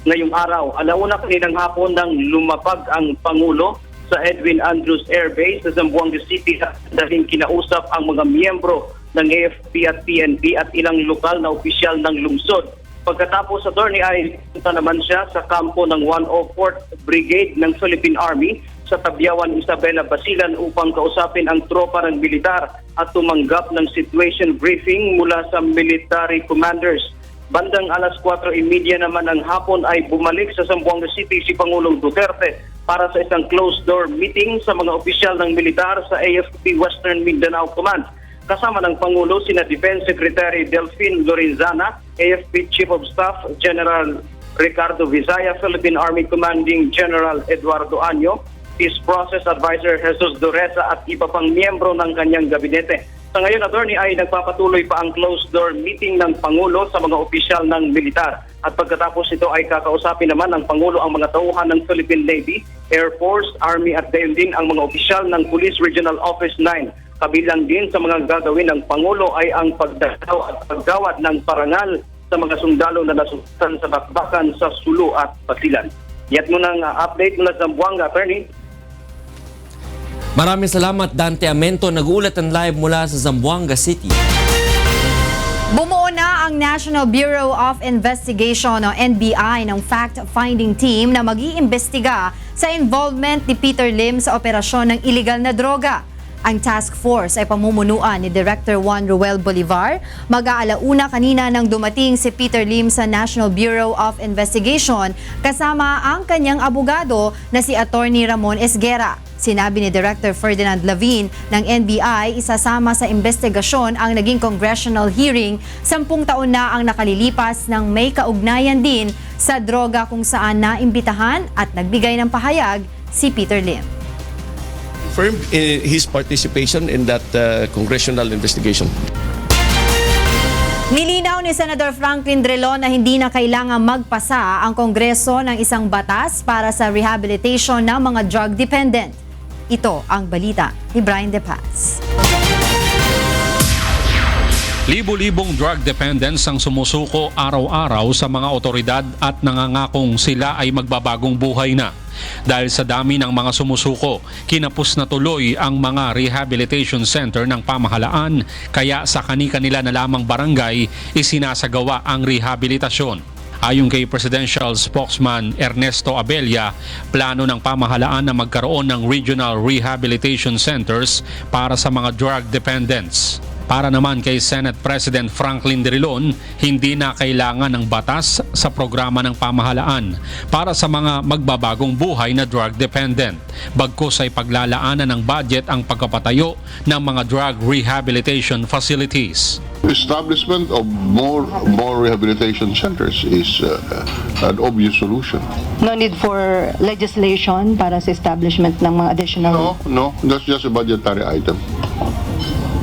ngayong araw. Alauna kaninang hapon nang lumapag ang Pangulo sa Edwin Andrews Air Base sa Zamboanga City dahil kinausap ang mga miyembro ng AFP at PNP at ilang lokal na opisyal ng lungsod. Pagkatapos, attorney, ay punta naman siya sa kampo ng 104th Brigade ng Philippine Army sa Tabyawan, Isabela, Basilan upang kausapin ang tropa ng militar at tumanggap ng situation briefing mula sa military commanders. Bandang alas 4:30 naman ng hapon ay bumalik sa Zamboanga City si Pangulong Duterte para sa isang closed-door meeting sa mga opisyal ng militar sa AFP Western Mindanao Command. Kasama ng Pangulo sina Defense Secretary Delfin Lorenzana, AFP Chief of Staff General Ricardo Visaya, Philippine Army Commanding General Eduardo Año, Peace Process Advisor Jesus Dureza at iba pang miyembro ng kanyang gabinete. Sa ngayon, attorney, ay nagpapatuloy pa ang closed-door meeting ng Pangulo sa mga opisyal ng militar. At pagkatapos ito ay kakausapin naman ng Pangulo ang mga tauhan ng Philippine Navy, Air Force, Army at gayon din ang mga opisyal ng Police Regional Office 9. Kabilang din sa mga gagawin ng Pangulo ay ang pagdalaw at paggawad ng parangal sa mga sundalo na nasusunod sa bakbakan sa Sulu at Basilan. Yat mo ng update mula sa Zamboanga, attorney. Maraming salamat, Dante Amento. Nag-uulat ang live mula sa Zamboanga City. Bumuo na ang National Bureau of Investigation o NBI ng fact-finding team na mag-iimbestiga sa involvement ni Peter Lim sa operasyon ng iligal na droga. Ang task force ay pamumunuan ni Director Juan Ruel Bolivar. Mag-aalauna kanina nang dumating si Peter Lim sa National Bureau of Investigation kasama ang kanyang abogado na si Attorney Ramon Esguera. Sinabi ni Director Ferdinand Lavin ng NBI, isasama sa investigasyon ang naging congressional hearing 10 taon na ang nakalilipas ng may kaugnayan din sa droga kung saan naimbitahan at nagbigay ng pahayag si Peter Lim. Confirmed his participation in that congressional investigation. Nilinaw ni Senator Franklin Drilon na hindi na kailangang magpasa ang Kongreso ng isang batas para sa rehabilitation ng mga drug dependent. Ito ang balita ni Brian De Paz. Libo-libong drug dependents ang sumusuko araw-araw sa mga otoridad at nangangakong sila ay magbabagong buhay na. Dahil sa dami ng mga sumusuko, kinapos na tuloy ang mga rehabilitation center ng pamahalaan, kaya sa kani-kanila na lamang barangay isinasagawa ang rehabilitasyon. Ayon kay Presidential Spokesman Ernesto Abella, plano ng pamahalaan na magkaroon ng regional rehabilitation centers para sa mga drug dependents. Para naman kay Senate President Franklin Drilon, hindi na kailangan ng batas sa programa ng pamahalaan para sa mga magbabagong buhay na drug dependent. Bagkus ay paglalaanan ng budget ang pagpapatayo ng mga drug rehabilitation facilities. Establishment of more rehabilitation centers is an obvious solution. No need for legislation para sa establishment ng mga additional... No, that's just a budgetary item.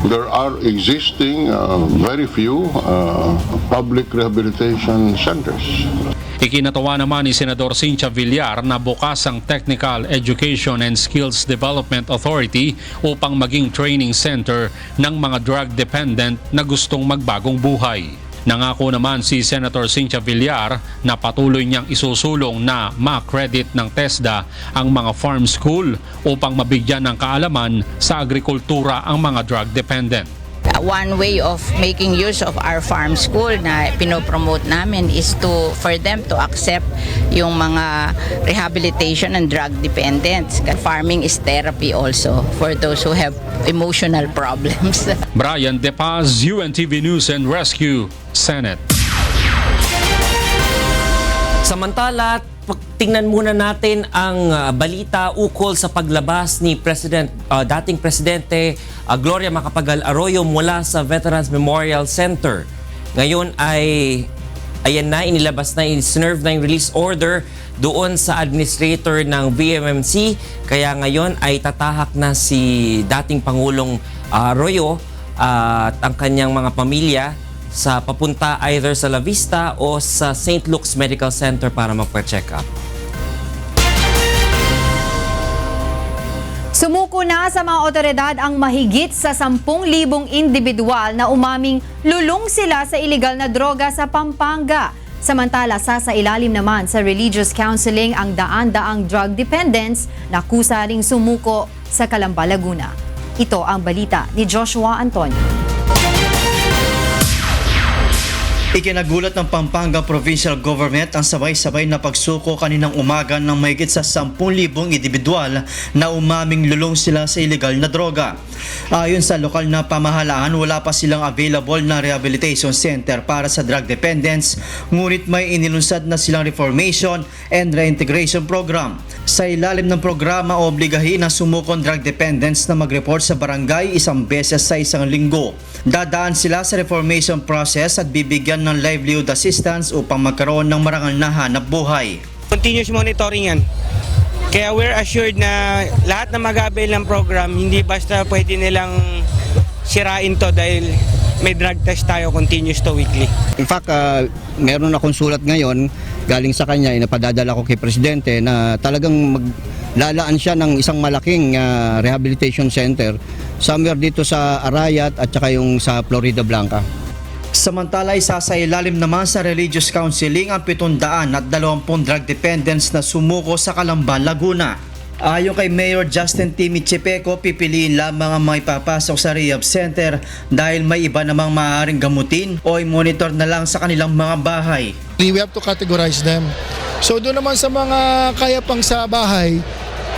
There are existing very few public rehabilitation centers. Ikinatawa naman ni Senador Cynthia Villar na bukas ang Technical Education and Skills Development Authority upang maging training center ng mga drug dependent na gustong magbagong buhay. Nangako naman si Senator Cynthia Villar na patuloy niyang isusulong na ma-credit ng TESDA ang mga farm school upang mabigyan ng kaalaman sa agrikultura ang mga drug dependent. One way of making use of our farm school na pinopromote namin is for them to accept yung mga rehabilitation and drug dependents. Farming is therapy also for those who have emotional problems. Brian De Paz, UNTV News and Rescue, Senate. Samantala, tingnan muna natin ang balita ukol sa paglabas ni dating Presidente Gloria Macapagal-Arroyo mula sa Veterans Memorial Center. Ngayon ay ayan na, inilabas na, iserve na yung release order doon sa administrator ng VMMC. Kaya ngayon ay tatahak na si dating Pangulong Arroyo at ang kanyang mga pamilya sa papunta either sa La Vista o sa St. Luke's Medical Center para magpa-check up. Sumuko na sa mga otoridad ang mahigit sa 10,000 individual na umaming lulong sila sa iligal na droga sa Pampanga. Samantala, sasailalim naman sa religious counseling ang daan-daang drug dependents na kusa ring sumuko sa Calamba, Laguna. Ito ang balita ni Joshua Antonio. Ikinagulat ng Pampanga Provincial Government ang sabay-sabay na pagsuko kaninang umaga ng mahigit sa 10,000 individual na umaming lulong sila sa illegal na droga. Ayon sa lokal na pamahalaan, wala pa silang available na rehabilitation center para sa drug dependents, ngunit may inilunsad na silang reformation and reintegration program. Sa ilalim ng programa, obligahin ang sumukong drug dependents na mag-report sa barangay 1 beses sa 1 linggo. Dadaan sila sa reformation process at bibigyan ng livelihood assistance upang magkaroon ng marangal na hanap buhay. Continuous monitoring yan. Kaya we're assured na lahat na mag-avail ng program, hindi basta pwede nilang sirain to dahil may drug test tayo continuous to weekly. In fact, meron akong sulat ngayon galing sa kanya, inapadadala ko kay Presidente na talagang maglalaan siya ng isang malaking rehabilitation center somewhere dito sa Arayat at saka yung sa Florida Blanca. Samantala, isasailalim naman sa religious counseling ang 720 drug dependents na sumuko sa Calamba, Laguna. Ayon kay Mayor Justin Timmy Chepeco, pipiliin lamang ang mga ipapasok sa rehab center dahil may iba namang maaaring gamutin o i-monitor na lang sa kanilang mga bahay. We have to categorize them. So doon naman sa mga kaya pang sa bahay,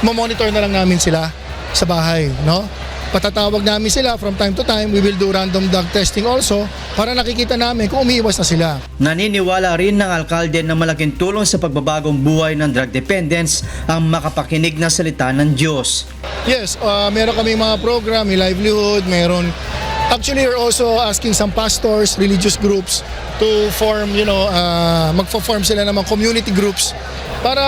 mamonitor na lang namin sila sa bahay, no? patatawag namin sila from time to time. We will do random drug testing also para nakikita namin kung umiiwas na sila. Naniniwala rin ng alkalde na malaking tulong sa pagbabagong buhay ng drug dependents ang makapakinig na salita ng Diyos. Yes, meron kami mga program, may livelihood, meron. Actually, we're also asking some pastors, religious groups to form, magfo-form sila ng mga community groups para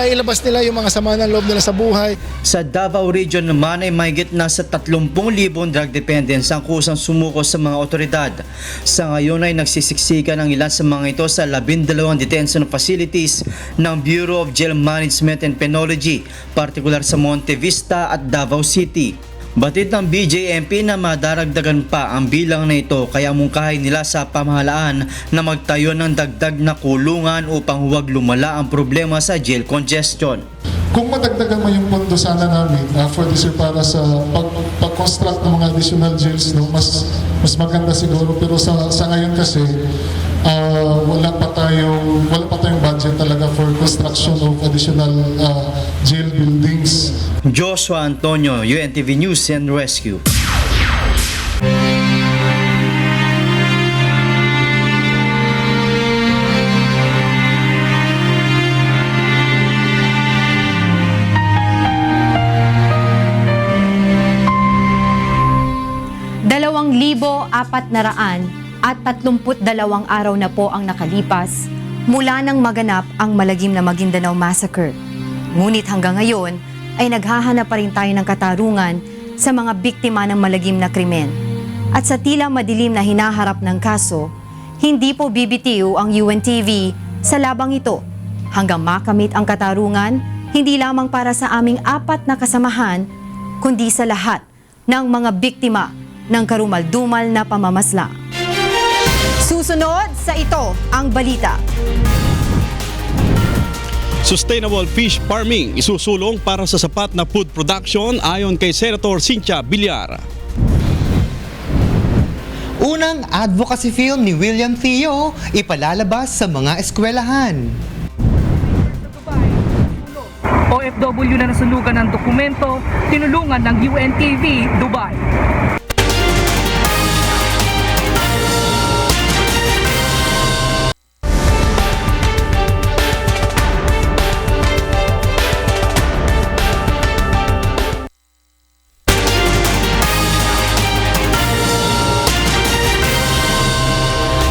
ilabas nila yung mga sama ng loob nila sa buhay. Sa Davao Region naman ay mahigit nasa 30,000 drug dependents ang kusang sumuko sa mga otoridad. Sa ngayon ay nagsisiksikan ang ilan sa mga ito sa 12 detention facilities ng Bureau of Jail Management and Penology, partikular sa Monte Vista at Davao City. Batid ng BJMP na madaragdagan pa ang bilang na ito kaya mungkahi nila sa pamahalaan na magtayo ng dagdag na kulungan upang huwag lumala ang problema sa jail congestion. Kung madagdagan mo yung pondo sana namin for this year para sa pag-construct ng mga additional jails, no, mas maganda siguro. Pero sa ngayon kasi, wala pa tayong budget talaga for construction of additional jail buildings. Joshua Antonio, UNTV News and Rescue. at 32 araw na po ang nakalipas mula nang maganap ang malagim na Maguindanao Massacre. Ngunit hanggang ngayon ay naghahanap pa rin tayo ng katarungan sa mga biktima ng malagim na krimen. At sa tila madilim na hinaharap ng kaso, hindi po bibitiw ang UNTV sa labang ito hanggang makamit ang katarungan hindi lamang para sa aming 4 na kasamahan, kundi sa lahat ng mga biktima ng karumal-dumal na pamamasla. Susunod sa ito ang balita. Sustainable fish farming isusulong para sa sapat na food production ayon kay Senator Cynthia Villar. Unang advocacy film ni William Theo ipalalabas sa mga eskwelahan. OFW na nasunugan ng dokumento, tinulungan ng UNTV Dubai.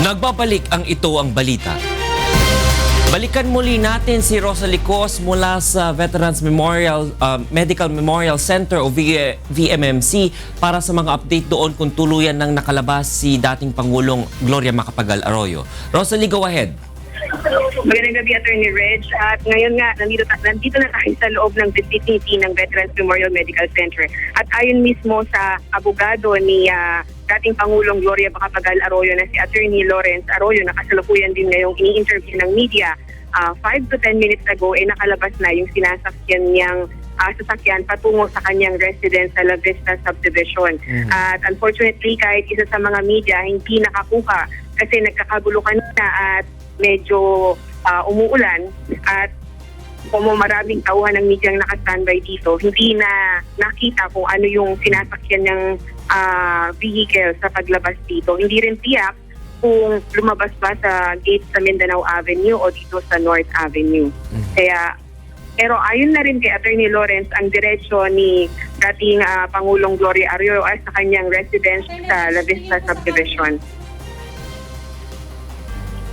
Nagbabalik ang Ito ang Balita. Balikan muli natin si Rosalie Cos mula sa Veterans Medical Memorial Center o VMMC para sa mga update doon kung tuluyan ng nakalabas si dating Pangulong Gloria Macapagal Arroyo. Rosalie, go ahead. Magandang gabi, Attorney Reg. At ngayon nga, nandito na tayo sa loob ng vicinity ng Veterans Memorial Medical Center. At ayon mismo sa abogado ni dating Pangulong Gloria Macapagal Arroyo na si Attorney Lawrence Arroyo, na kasalukuyan din ngayong ini-interview ng media, 5 to 10 minutes ago ay nakalabas na yung sinasakyan niyang sasakyan patungo sa kanyang residence sa La Vista Subdivision. At unfortunately, kahit isa sa mga media hindi nakakuha kasi nagkakagulo kanina at medyo umuulan at kung maraming tauhan ng media ang naka-standby dito, hindi na nakita kung ano yung sinasakyan ng vehicle sa paglabas dito. Hindi rin tiyak kung lumabas ba sa gate sa Mindanao Avenue o dito sa North Avenue. Pero ayon na rin kay Attorney Lawrence, ang diretsyo ni dating Pangulong Gloria Arroyo ay sa kanyang residence sa La Vista Subdivision.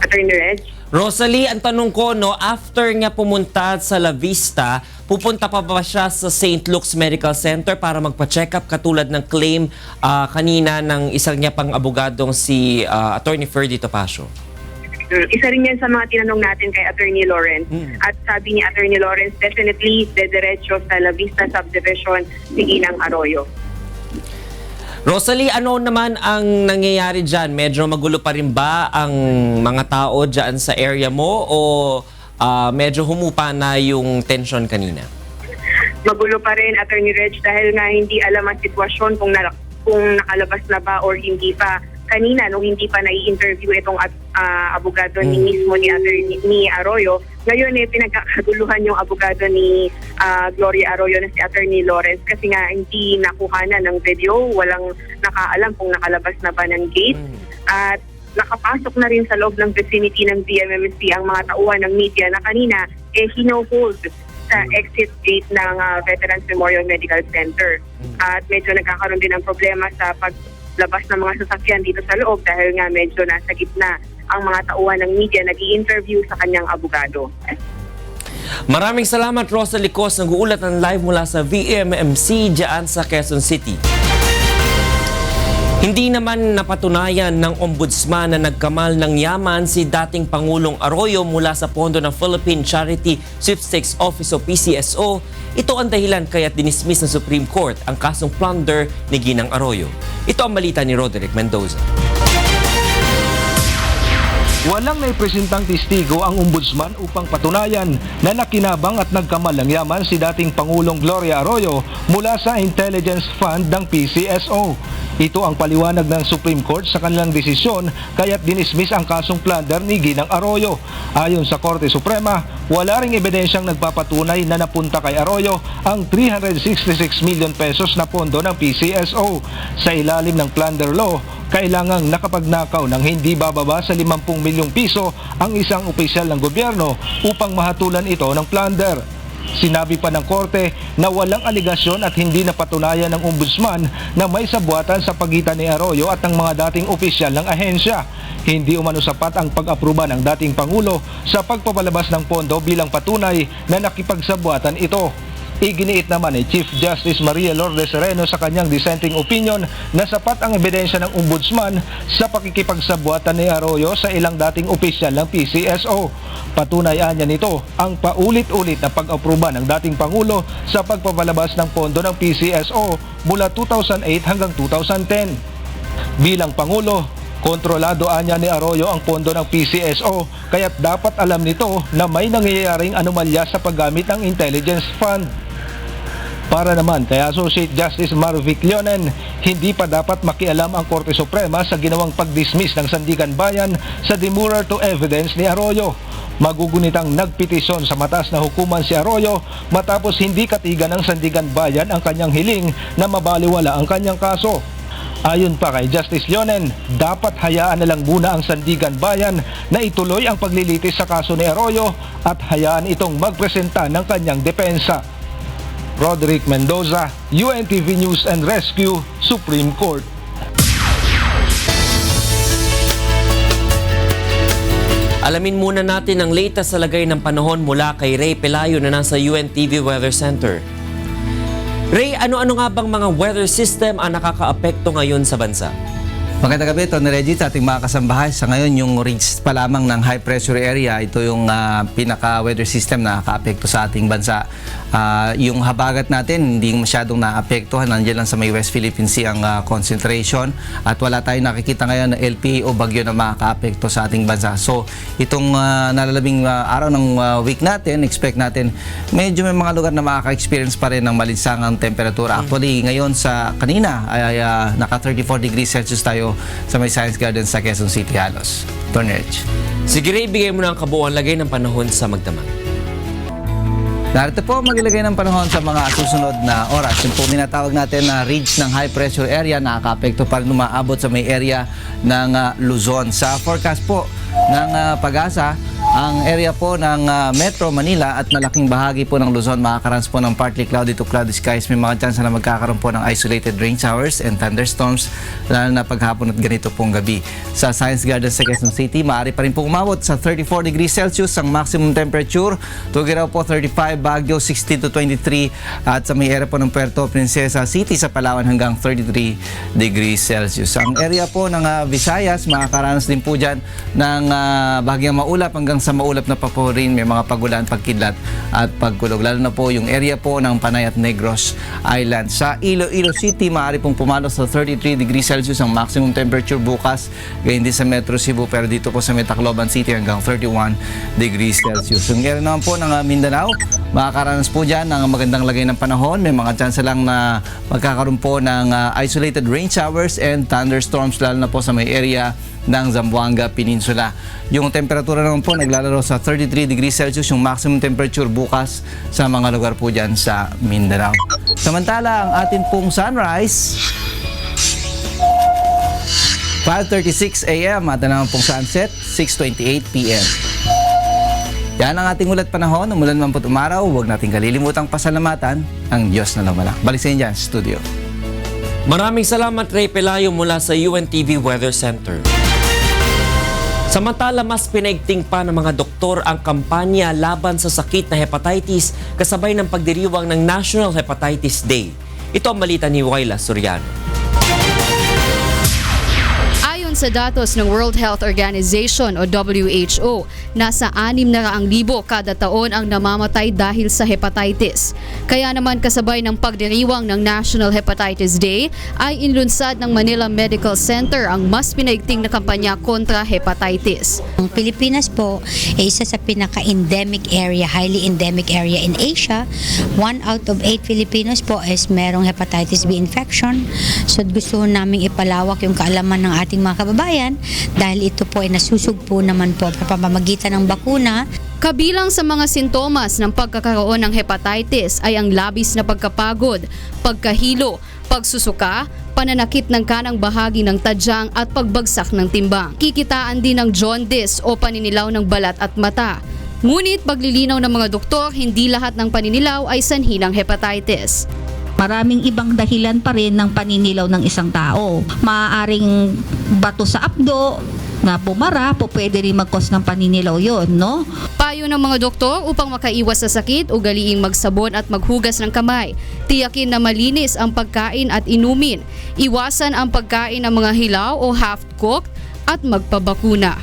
Attorney Reg? Rosalie, ang tanong ko, after niya pumunta sa La Vista, pupunta pa ba siya sa St. Luke's Medical Center para magpa-check up katulad ng claim kanina ng isang niya pang abogadong si Attorney Ferdy Topacio? Isa rin yan sa mga tinanong natin kay Attorney Lawrence. At sabi ni Attorney Lawrence, definitely dediretso sa La Vista Subdivision si Ginang Arroyo. Rosalie, ano naman ang nangyayari dyan? Medyo magulo pa rin ba ang mga tao dyan sa area mo o medyo humupa na yung tension kanina? Magulo pa rin, Attorney Reg, dahil nga hindi alam ang sitwasyon kung nakalabas na ba or hindi pa. Kanina, nung hindi pa nai-interview itong abogado ni mismo ni Arroyo, ngayon pinagkakaguluhan yung abogado ni Gloria Arroyo na si Attorney Lawrence kasi nga hindi nakuhanan ng video, walang nakaalam kung nakalabas na ba ng gate. At nakapasok na rin sa loob ng vicinity ng DMMC ang mga tauhan ng media na kanina hino-hold sa exit gate ng Veterans Memorial Medical Center. At medyo nagkakaroon din ng problema sa paglabas ng mga sasakyan dito sa loob dahil nga medyo nasa gitna ang mga tauhan ng media nag-i-interview sa kanyang abogado. Maraming salamat, Rosa Licos, nag-uulat ng live mula sa VMMC dyan sa Quezon City. Hindi naman napatunayan ng ombudsman na nagkamal ng yaman si dating Pangulong Arroyo mula sa pondo ng Philippine Charity Sweepstakes Office o PCSO. Ito ang dahilan kaya't dinismiss ng Supreme Court ang kasong plunder ni Ginang Arroyo. Ito ang balita ni Roderick Mendoza. Walang naipresentang testigo ang ombudsman upang patunayan na nakinabang at nagkamal ng yaman si dating Pangulong Gloria Arroyo mula sa Intelligence Fund ng PCSO. Ito ang paliwanag ng Supreme Court sa kanilang desisyon kaya't dinismiss ang kasong plunder ni Ginang Arroyo. Ayon sa Korte Suprema, wala ring ebidensyang nagpapatunay na napunta kay Arroyo ang 366 million pesos na pondo ng PCSO. Sa ilalim ng plunder law, kailangang nakapagnakaw ng hindi bababa sa 50 milyong piso ang isang opisyal ng gobyerno upang mahatulan ito ng plunder. Sinabi pa ng korte na walang aligasyon at hindi napatunayan ng ombudsman na may sabuatan sa pagitan ni Arroyo at ng mga dating opisyal ng ahensya. Hindi umano sapat ang pag-aproba ng dating Pangulo sa pagpapalabas ng pondo bilang patunay na nakipagsabuatan ito. Iginiit naman ni Chief Justice Maria Lourdes Sereno sa kanyang dissenting opinion na sapat ang ebidensya ng ombudsman sa pakikipagsabuatan ni Arroyo sa ilang dating opisyal ng PCSO. Patunayan niya nito ang paulit-ulit na pag-aproba ng dating Pangulo sa pagpapalabas ng pondo ng PCSO mula 2008 hanggang 2010. Bilang Pangulo, kontrolado anya ni Arroyo ang pondo ng PCSO kaya't dapat alam nito na may nangyayaring anomalya sa paggamit ng Intelligence Fund. Para naman kay Associate Justice Marvic Leonen, hindi pa dapat makialam ang Korte Suprema sa ginawang pag-dismiss ng Sandigan Bayan sa demurrer to evidence ni Arroyo. Magugunitang nagpetisyon sa mataas na hukuman si Arroyo matapos hindi katigan ng Sandigan Bayan ang kanyang hiling na mabaliwala ang kanyang kaso. Ayon pa kay Justice Leonen, dapat hayaan na lang muna ang Sandigan Bayan na ituloy ang paglilitis sa kaso ni Arroyo at hayaan itong magpresenta ng kanyang depensa. Roderick Mendoza, UNTV News and Rescue, Supreme Court. Alamin muna natin ang latest sa lagay ng panahon mula kay Ray Pelayo na nasa UNTV Weather Center. Ray, ano-ano nga bang mga weather system ang nakakaapekto ngayon sa bansa? Magandang gabi, Tony Reggie, sa ating mga kasambahay. Sa ngayon, yung ridge pa lamang ng high pressure area, ito yung pinaka-weather system na nakaka-apekto sa ating bansa. Yung habagat natin, hindi masyadong naapektuhan. Nandiyan lang sa may West Philippine Sea ang concentration. At wala tayong nakikita ngayon na LPA o bagyo na makaka-apekto sa ating bansa. So, itong nalalabing araw ng week natin, expect natin, medyo may mga lugar na makaka-experience pa rin ng malinsangang temperatura. Actually, ngayon sa kanina, ay naka 34 degrees Celsius tayo sa may Science Garden sa Quezon City halos. Tony Reggie. Sige Ray, bigay mo na ang kabuuan lagay ng panahon sa magdamag. Narito po maglagay ng panahon sa mga susunod na oras. Yung po tinatawag natin na ridge ng high pressure area, nakaka-apekto pa rin umaabot sa may area ng Luzon. Sa forecast po ng Pag-asa, ang area po ng Metro Manila at malaking bahagi po ng Luzon makakaranas po ng partly cloudy to cloudy skies. May mga chance na magkakaroon po ng isolated rain showers and thunderstorms lalo na paghapon at ganito pong gabi. Sa Science Garden sa Quezon City, maaari pa rin po umabot sa 34 degrees Celsius ang maximum temperature. Tugiraw po 35, Baguio 16 to 23 at sa may area po ng Puerto Princesa City sa Palawan hanggang 33 degrees Celsius. Ang area po ng Visayas, makakaranas din po dyan ng bahagyang maulap hanggang sa maulap na papurin, may mga pagulan, pagkidlat at pagkulog. Lalo na po yung area po ng Panay at Negros Island. Sa Iloilo City, maaari pong pumalo sa 33 degrees Celsius ang maximum temperature bukas. Ganyan din sa Metro Cebu, pero dito po sa Tacloban City hanggang 31 degrees Celsius. Yung area naman po ng Mindanao, makakaranas po dyan ng magandang lagay ng panahon. May mga chance lang na magkakaroon po ng isolated rain showers and thunderstorms, lalo na po sa may area ng Zamboanga Peninsula. Yung temperatura naman po naglalaro sa 33 degrees Celsius, yung maximum temperature bukas sa mga lugar po dyan sa Mindanao. Samantala, ang atin pong sunrise, 5:36 a.m. at naman pong sunset, 6:28 p.m. Yan ang ating ulat panahon. Umulan man po't umaraw, huwag nating kalilimutang pasalamatan ang Diyos na lumala. Balik sa inyo dyan, studio. Maraming salamat, Ray Pelayo mula sa UNTV Weather Center. Samantala, mas pinaigting pa ng mga doktor ang kampanya laban sa sakit na hepatitis kasabay ng pagdiriwang ng National Hepatitis Day. Ito ang balita ni Waila Soriano. Ayon sa datos ng World Health Organization o WHO, nasa 600,000 kada taon ang namamatay dahil sa hepatitis. Kaya naman kasabay ng pagdiriwang ng National Hepatitis Day ay inlunsad ng Manila Medical Center ang mas pinaigting na kampanya kontra hepatitis. Ang Pilipinas po ay isa sa pinaka-endemic area, highly endemic area in Asia. 1 out of 8 Filipinos po is merong hepatitis B infection. So gusto namin ipalawak yung kaalaman ng ating mga kababayan dahil ito po ay nasusugpo naman po sa pamamagitan ng bakuna. Kabilang sa mga sintomas ng pagkakaroon ng hepatitis ay ang labis na pagkapagod, pagkahilo, pagsusuka, pananakit ng kanang bahagi ng tadyang at pagbagsak ng timbang. Kikitaan din ng jaundice o paninilaw ng balat at mata. Ngunit paglilinaw ng mga doktor, hindi lahat ng paninilaw ay sanhi ng hepatitis. Maraming ibang dahilan pa rin ng paninilaw ng isang tao. Maaaring bato sa abdo, na bumara, po pwede rin mag-cause ng paninilaw yon, no? Payo ng mga doktor upang makaiwas sa sakit, ugaliing magsabon at maghugas ng kamay. Tiyakin na malinis ang pagkain at inumin. Iwasan ang pagkain ng mga hilaw o half-cooked at magpabakuna.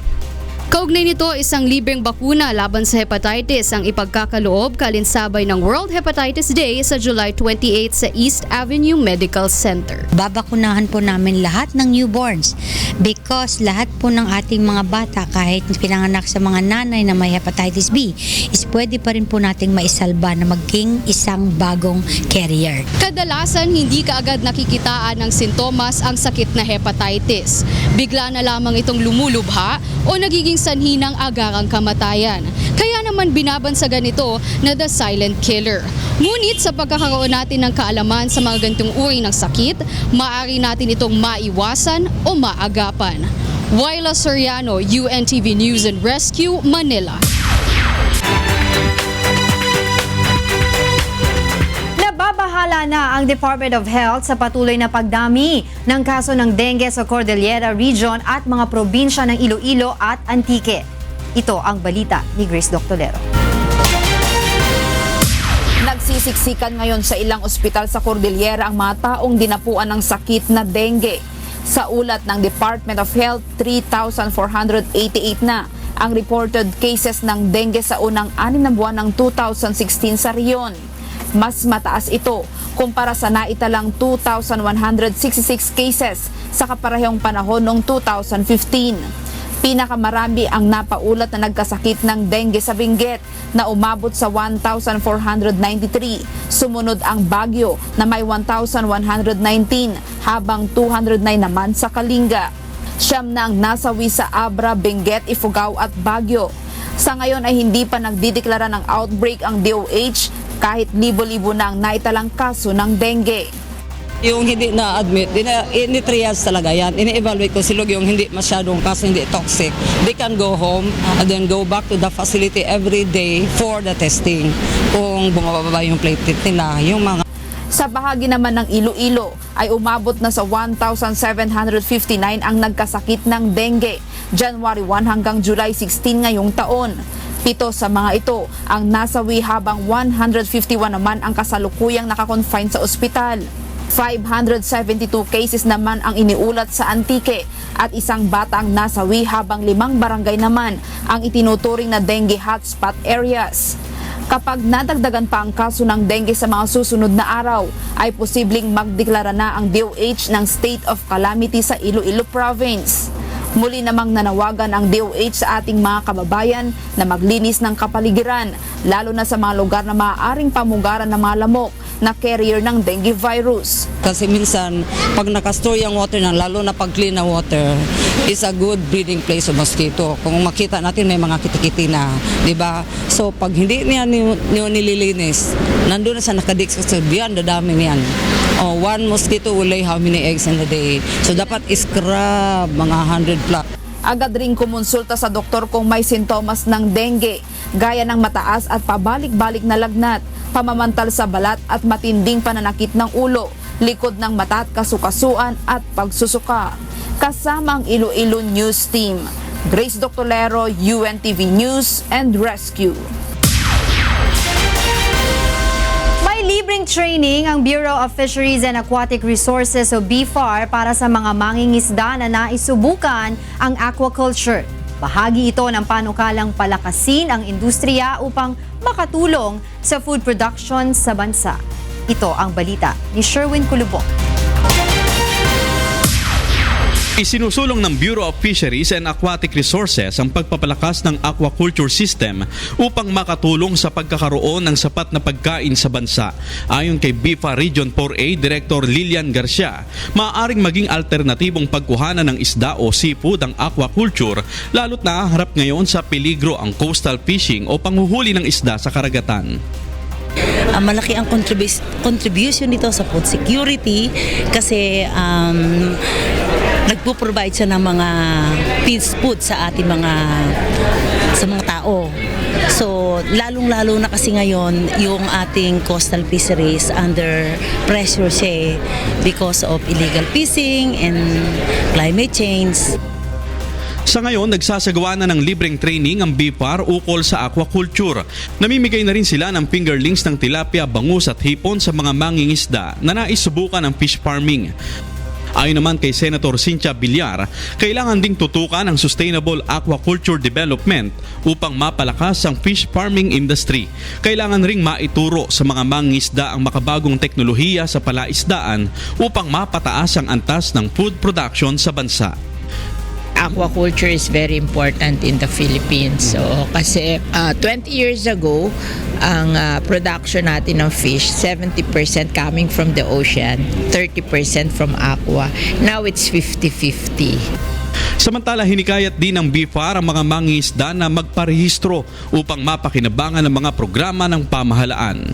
Kaugnay nito, isang libreng bakuna laban sa hepatitis ang ipagkakaloob kalinsabay ng World Hepatitis Day sa July 28 sa East Avenue Medical Center. Babakunahan po namin lahat ng newborns because lahat po ng ating mga bata kahit pinanganak sa mga nanay na may hepatitis B is pwede pa rin po nating maisalba na maging isang bagong carrier. Kadalasan hindi kaagad nakikitaan ng sintomas ang sakit na hepatitis. Bigla na lamang itong lumulubha o nagiging sanhi ng agarang kamatayan. Kaya naman binabansagan ito na the silent killer. Ngunit sa pagkakaroon natin ng kaalaman sa mga ganitong uri ng sakit, maaari natin itong maiwasan o maagapan. Waila Soriano, UNTV News and Rescue, Manila. Nababahala na ang Department of Health sa patuloy na pagdami ng kaso ng dengue sa Cordillera Region at mga probinsya ng Iloilo at Antique. Ito ang balita ni Grace Doctolero. Nagsisiksikan ngayon sa ilang ospital sa Cordillera ang mga taong dinapuan ng sakit na dengue. Sa ulat ng Department of Health, 3,488 na ang reported cases ng dengue sa unang 6 na buwan ng 2016 sa riyon. Mas mataas ito kumpara sa naitalang 2,166 cases sa kaparehong panahon noong 2015. Pinakamarami ang napaulat na nagkasakit ng dengue sa Benguet na umabot sa 1,493. Sumunod ang Baguio na may 1,119 habang 209 naman sa Kalinga. Siyam na ang nasawi sa Abra, Benguet, Ifugao at Baguio. Sa ngayon ay hindi pa nagdideklara ng outbreak ang DOH kahit libo-libo na ang naitalang kaso ng dengue. Yung hindi na-admit, ini-triage talaga yan. Ini-evaluate ko silog yung hindi masyadong kaso, hindi toxic. They can go home and then go back to the facility every day for the testing. Kung bumababa yung platelet nila, yung mga... Sa bahagi naman ng Iloilo ay umabot na sa 1,759 ang nagkasakit ng dengue. January 1 hanggang July 16 ngayong taon. 7 sa mga ito ang nasawi habang 151 naman ang kasalukuyang nakakonfine sa ospital. 572 cases naman ang iniulat sa Antique at isang bata ang nasawi habang 5 barangay naman ang itinuturing na dengue hotspot areas. Kapag nadagdagan pa ang kaso ng dengue sa mga susunod na araw, ay posibleng magdeklara na ang DOH ng state of calamity sa Iloilo Province. Muli namang nanawagan ang DOH sa ating mga kababayan na maglinis ng kapaligiran, lalo na sa mga lugar na maaaring pamugaran ng mga lamok na carrier ng dengue virus. Kasi minsan, pag nakastore yung water na, lalo na pag clean na water, is a good breeding place of mosquito. Kung makita natin may mga kitikiti na, di ba? So pag hindi niya nililinis, nandun na sa nakadik sa sabihan, dadami niyan. One mosquito will lay how many eggs in a day? So dapat scrub mga 100 plus. Agad ring kumonsulta sa doktor kung may sintomas ng dengue, gaya ng mataas at pabalik-balik na lagnat, pamamantal sa balat at matinding pananakit ng ulo, likod ng mata at kasukasuan at pagsusuka. Kasama ang Iloilo News Team. Grace Doctolero, UNTV News and Rescue. Libreng training ang Bureau of Fisheries and Aquatic Resources o BFAR para sa mga mangingisda na naisubukan ang aquaculture. Bahagi ito ng panukalang palakasin ang industriya upang makatulong sa food production sa bansa. Ito ang balita ni Sherwin Kulubong. Isinusulong ng Bureau of Fisheries and Aquatic Resources ang pagpapalakas ng aquaculture system upang makatulong sa pagkakaroon ng sapat na pagkain sa bansa. Ayon kay BFAR Region 4A Director Lilian Garcia, maaaring maging alternatibong pagkuhanan ng isda o seafood ang aquaculture, lalo't nakaharap ngayon sa peligro ang coastal fishing o panghuhuli ng isda sa karagatan. Malaki ang contribution nito sa food security kasi nagpo-provide siya ng mga food sa ating mga tao. So, lalong-lalo na kasi ngayon yung ating coastal fisheries under pressure siya because of illegal fishing and climate change. Sa ngayon, nagsasagawa na ng libreng training ang BFAR ukol sa aquaculture. Namimigay na rin sila ng fingerlings ng tilapia, bangus at hipon sa mga mangingisda na naisubukan ng fish farming. Ayon naman kay Senator Cynthia Villar, kailangan ding tutukan ang sustainable aquaculture development upang mapalakas ang fish farming industry. Kailangan ring maituro sa mga mangingisda ang makabagong teknolohiya sa palaisdaan upang mapataas ang antas ng food production sa bansa. Aquaculture is very important in the Philippines. So, kasi 20 years ago, ang production natin ng fish, 70% coming from the ocean, 30% from aqua. Now it's 50-50. Samantala, hinikayat din ng BFAR ang mga mangingisda na magparehistro upang mapakinabangan ng mga programa ng pamahalaan.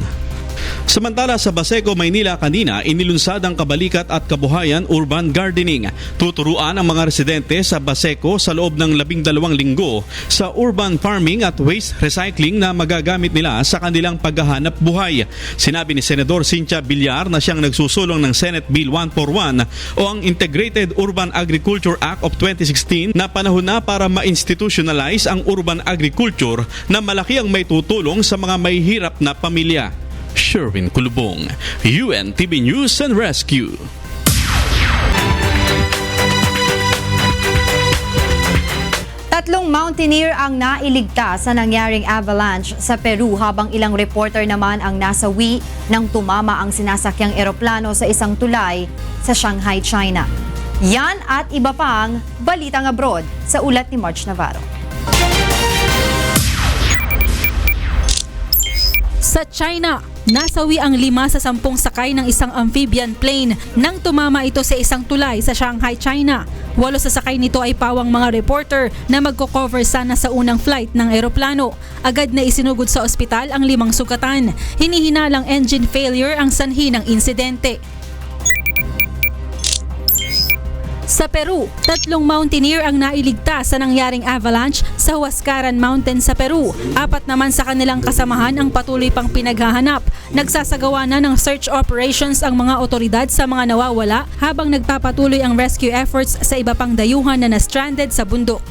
Samantala sa Baseco, Maynila kanina, inilunsad ang Kabalikat at Kabuhayan Urban Gardening. Tuturuan ang mga residente sa Baseco sa loob ng 12 linggo sa urban farming at waste recycling na magagamit nila sa kanilang paghahanap buhay. Sinabi ni Senador Cynthia Villar na siyang nagsusulong ng Senate Bill 141 o ang Integrated Urban Agriculture Act of 2016 na panahon na para ma-institutionalize ang urban agriculture na malaki ang may tutulong sa mga mahihirap na pamilya. Sherwin Kulubong, UNTV News and Rescue. Tatlong mountaineer ang nailigtas sa nangyaring avalanche sa Peru habang ilang reporter naman ang nasawi nang tumama ang sinasakyang eroplano sa isang tulay sa Shanghai, China. Yan at iba pang balitang abroad sa ulat ni March Navarro. Sa China, nasawi ang 5 sa 10 sakay ng isang amphibian plane nang tumama ito sa isang tulay sa Shanghai, China. 8 sa sakay nito ay pawang mga reporter na magko-cover sana sa unang flight ng eroplano. Agad na isinugod sa ospital ang 5 sugatan. Hinihinalang engine failure ang sanhi ng insidente. Sa Peru, 3 mountaineer ang nailigtas sa nangyaring avalanche sa Huascaran Mountain sa Peru. 4 naman sa kanilang kasamahan ang patuloy pang pinaghahanap. Nagsasagawa na ng search operations ang mga otoridad sa mga nawawala habang nagpapatuloy ang rescue efforts sa iba pang dayuhan na na-stranded sa bundok.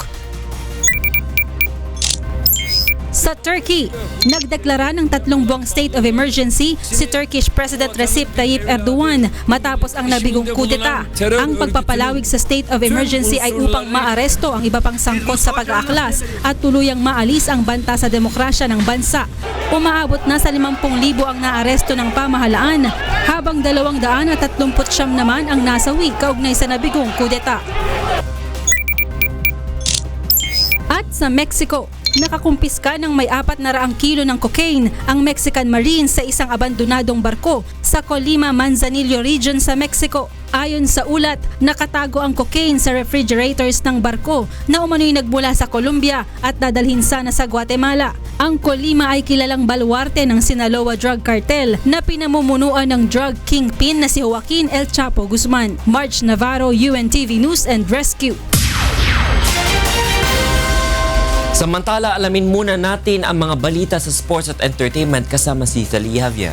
Sa Turkey, nagdeklara ng 3 buwang state of emergency si Turkish President Recep Tayyip Erdogan matapos ang nabigong kudeta. Ang pagpapalawig sa state of emergency ay upang maaresto ang iba pang sangkot sa pag-aaklas at tuluyang maalis ang banta sa demokrasya ng bansa. Umaabot na sa 50,000 ang naaresto ng pamahalaan habang 239 naman ang nasawi kaugnay sa nabigong kudeta. sa Mexico. Nakakumpiska ng may 400 kilo ng cocaine ang Mexican Marines sa isang abandonadong barko sa Colima, Manzanillo region sa Mexico. Ayon sa ulat, nakatago ang cocaine sa refrigerators ng barko na umano'y nagmula sa Colombia at dadalhin sana sa Guatemala. Ang Colima ay kilalang baluarte ng Sinaloa Drug Cartel na pinamumunuan ng drug kingpin na si Joaquin El Chapo Guzman. March Navarro, UNTV News and Rescue. Samantala, alamin muna natin ang mga balita sa sports at entertainment kasama si Thalie Javier.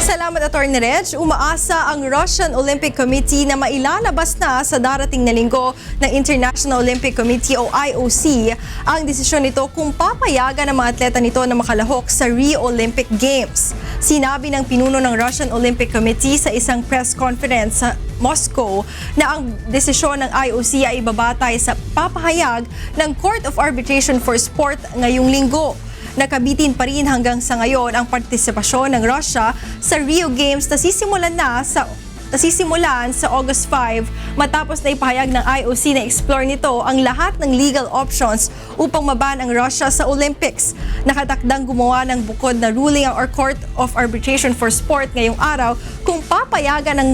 Salamat, Atty. Reg. Umaasa ang Russian Olympic Committee na mailalabas na sa darating na linggo ng International Olympic Committee o IOC ang desisyon nito kung papayagan ng mga atleta nito na makalahok sa Rio Olympic Games. Sinabi ng pinuno ng Russian Olympic Committee sa isang press conference sa Moscow na ang desisyon ng IOC ay ibabatay sa papahayag ng Court of Arbitration for Sport ngayong linggo. Nakabitin pa rin hanggang sa ngayon ang partisipasyon ng Russia sa Rio Games na sisimulan sa August 5 matapos na ipahayag ng IOC na explore nito ang lahat ng legal options upang maban ang Russia sa Olympics. Nakatakdang gumawa ng bukod na ruling ang Court of Arbitration for Sport ngayong araw kung papayagan ng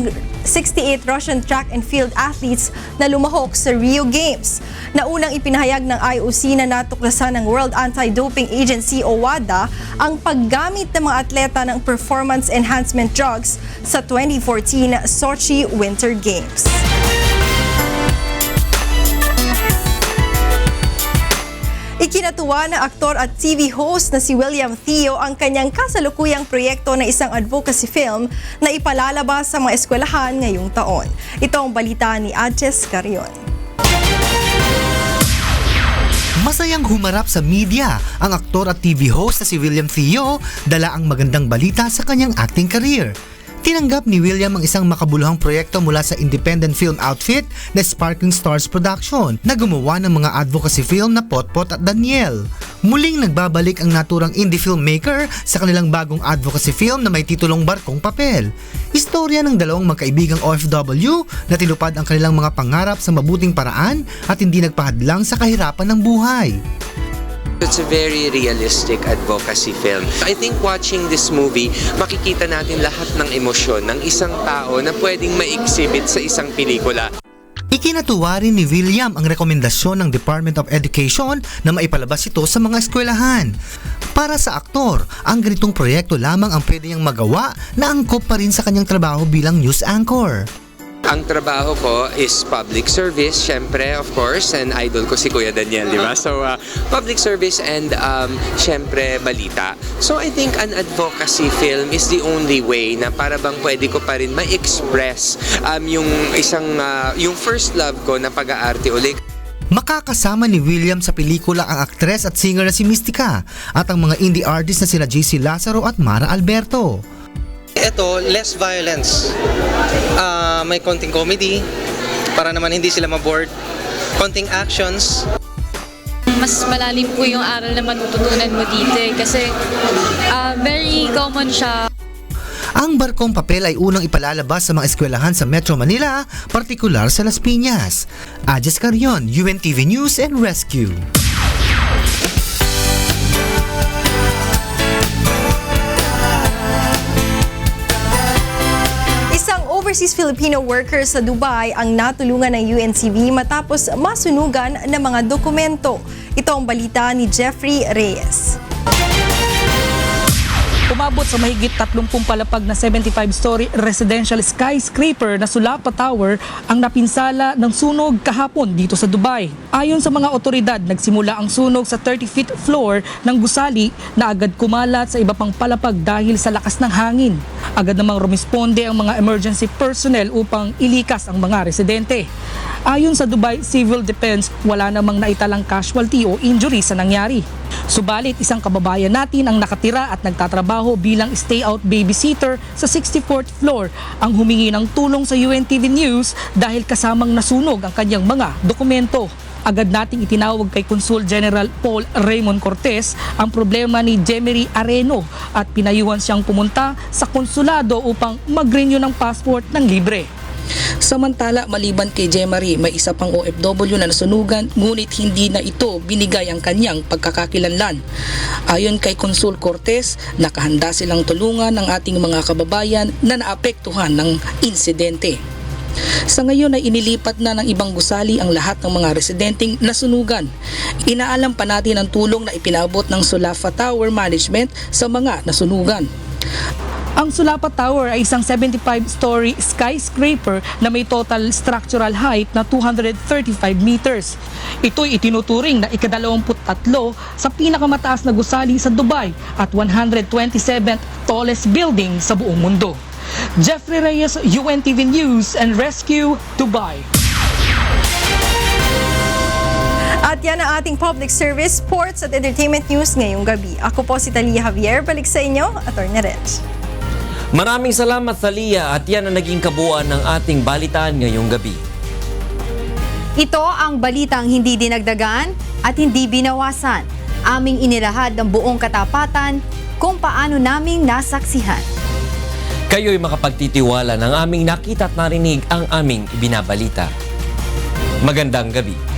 68 Russian track and field athletes na lumahok sa Rio Games. Naunang ipinahayag ng IOC na natuklasan ng World Anti-Doping Agency o WADA ang paggamit ng mga atleta ng performance enhancement drugs sa 2014 Sochi Winter Games. Ikinatuwa ng aktor at TV host na si William Theo ang kanyang kasalukuyang proyekto na isang advocacy film na ipalalabas sa mga eskwelahan ngayong taon. Ito ang balita ni Adjes Carion. Masayang humarap sa media ang aktor at TV host na si William Theo, dala ang magandang balita sa kanyang acting career. Tinanggap ni William ang isang makabuluhang proyekto mula sa independent film outfit na Sparkling Stars Production na gumawa ng mga advocacy film na Potpot at Daniel. Muling nagbabalik ang naturang indie filmmaker sa kanilang bagong advocacy film na may titulong Barkong Papel. Istorya ng dalawang magkaibigang OFW na tinupad ang kanilang mga pangarap sa mabuting paraan at hindi nagpahadlang sa kahirapan ng buhay. It's a very realistic advocacy film. I think watching this movie, makikita natin lahat ng emosyon ng isang tao na pwedeng ma-exhibit sa isang pelikula. Ikinatuwa rin ni William ang rekomendasyon ng Department of Education na maipalabas ito sa mga eskwelahan. Para sa aktor, ang ganitong proyekto lamang ang pwede niyang magawa na angkop pa rin sa kanyang trabaho bilang news anchor. Ang trabaho ko is public service, syempre, of course, and idol ko si Kuya Daniel, di ba? So, public service and, syempre, balita. So, I think an advocacy film is the only way na para bang pwede ko pa rin ma-express yung first love ko na pag-aarte ulit. Makakasama ni William sa pelikula ang aktres at singer na si Mystica at ang mga indie artists na sina JC Lazaro at Mara Alberto. Ito, less violence. May konting comedy para naman hindi sila maboard. Konting actions. Mas malalim po yung aral na matututunan mo dito kasi very common siya. Ang Barkong Papel ay unang ipalalabas sa mga eskwelahan sa Metro Manila, partikular sa Las Piñas. Adjes Carion, UNTV News and Rescue. Overseas Filipino workers sa Dubai ang natulungan ng UNCV matapos masunugan ng mga dokumento. Ito ang balita ni Jeffrey Reyes. Umabot sa mahigit 30 palapag na 75-story residential skyscraper na Sulapa Tower ang napinsala ng sunog kahapon dito sa Dubai. Ayon sa mga otoridad, nagsimula ang sunog sa 30-feet floor ng gusali na agad kumalat sa iba pang palapag dahil sa lakas ng hangin. Agad namang rumisponde ang mga emergency personnel upang ilikas ang mga residente. Ayon sa Dubai Civil Defense, wala namang naitalang casualty o injury sa nangyari. Subalit, isang kababayan natin ang nakatira at nagtatrabaho bilang stay-out babysitter sa 64th floor ang humingi ng tulong sa UNTV News dahil kasamang nasunog ang kanyang mga dokumento. Agad nating itinawag kay Consul General Paul Raymond Cortez ang problema ni Jemery Areno at pinayuhan siyang pumunta sa konsulado upang mag-renew ng passport ng libre. Samantala, maliban kay Jemarie, may isa pang OFW na nasunugan ngunit hindi na ito binigay ang kanyang pagkakakilanlan. Ayon kay Consul Cortez, nakahanda silang tulungan ng ating mga kababayan na naapektuhan ng insidente. Sa ngayon ay inilipat na ng ibang gusali ang lahat ng mga residenteng nasunugan. Inaalam pa natin ang tulong na ipinabot ng Sulapa Tower Management sa mga nasunugan. Ang Sulapa Tower ay isang 75-story skyscraper na may total structural height na 235 meters. Ito'y itinuturing na ika-23 sa pinakamataas na gusali sa Dubai at 127th tallest building sa buong mundo. Jeffrey Reyes, UNTV News and Rescue, Dubai. At yan ang ating public service, sports at entertainment news ngayong gabi. Ako po si Talia Javier. Balik sa inyo, Atty. Reg. Maraming salamat, Thalia, at yan ang naging kabuuan ng ating balitaan ngayong gabi. Ito ang balitang hindi dinagdagan at hindi binawasan. Aming inilahad ng buong katapatan kung paano naming nasaksihan. Kayo'y makapagtitiwala ng aming nakita at narinig ang aming ibinabalita. Magandang gabi.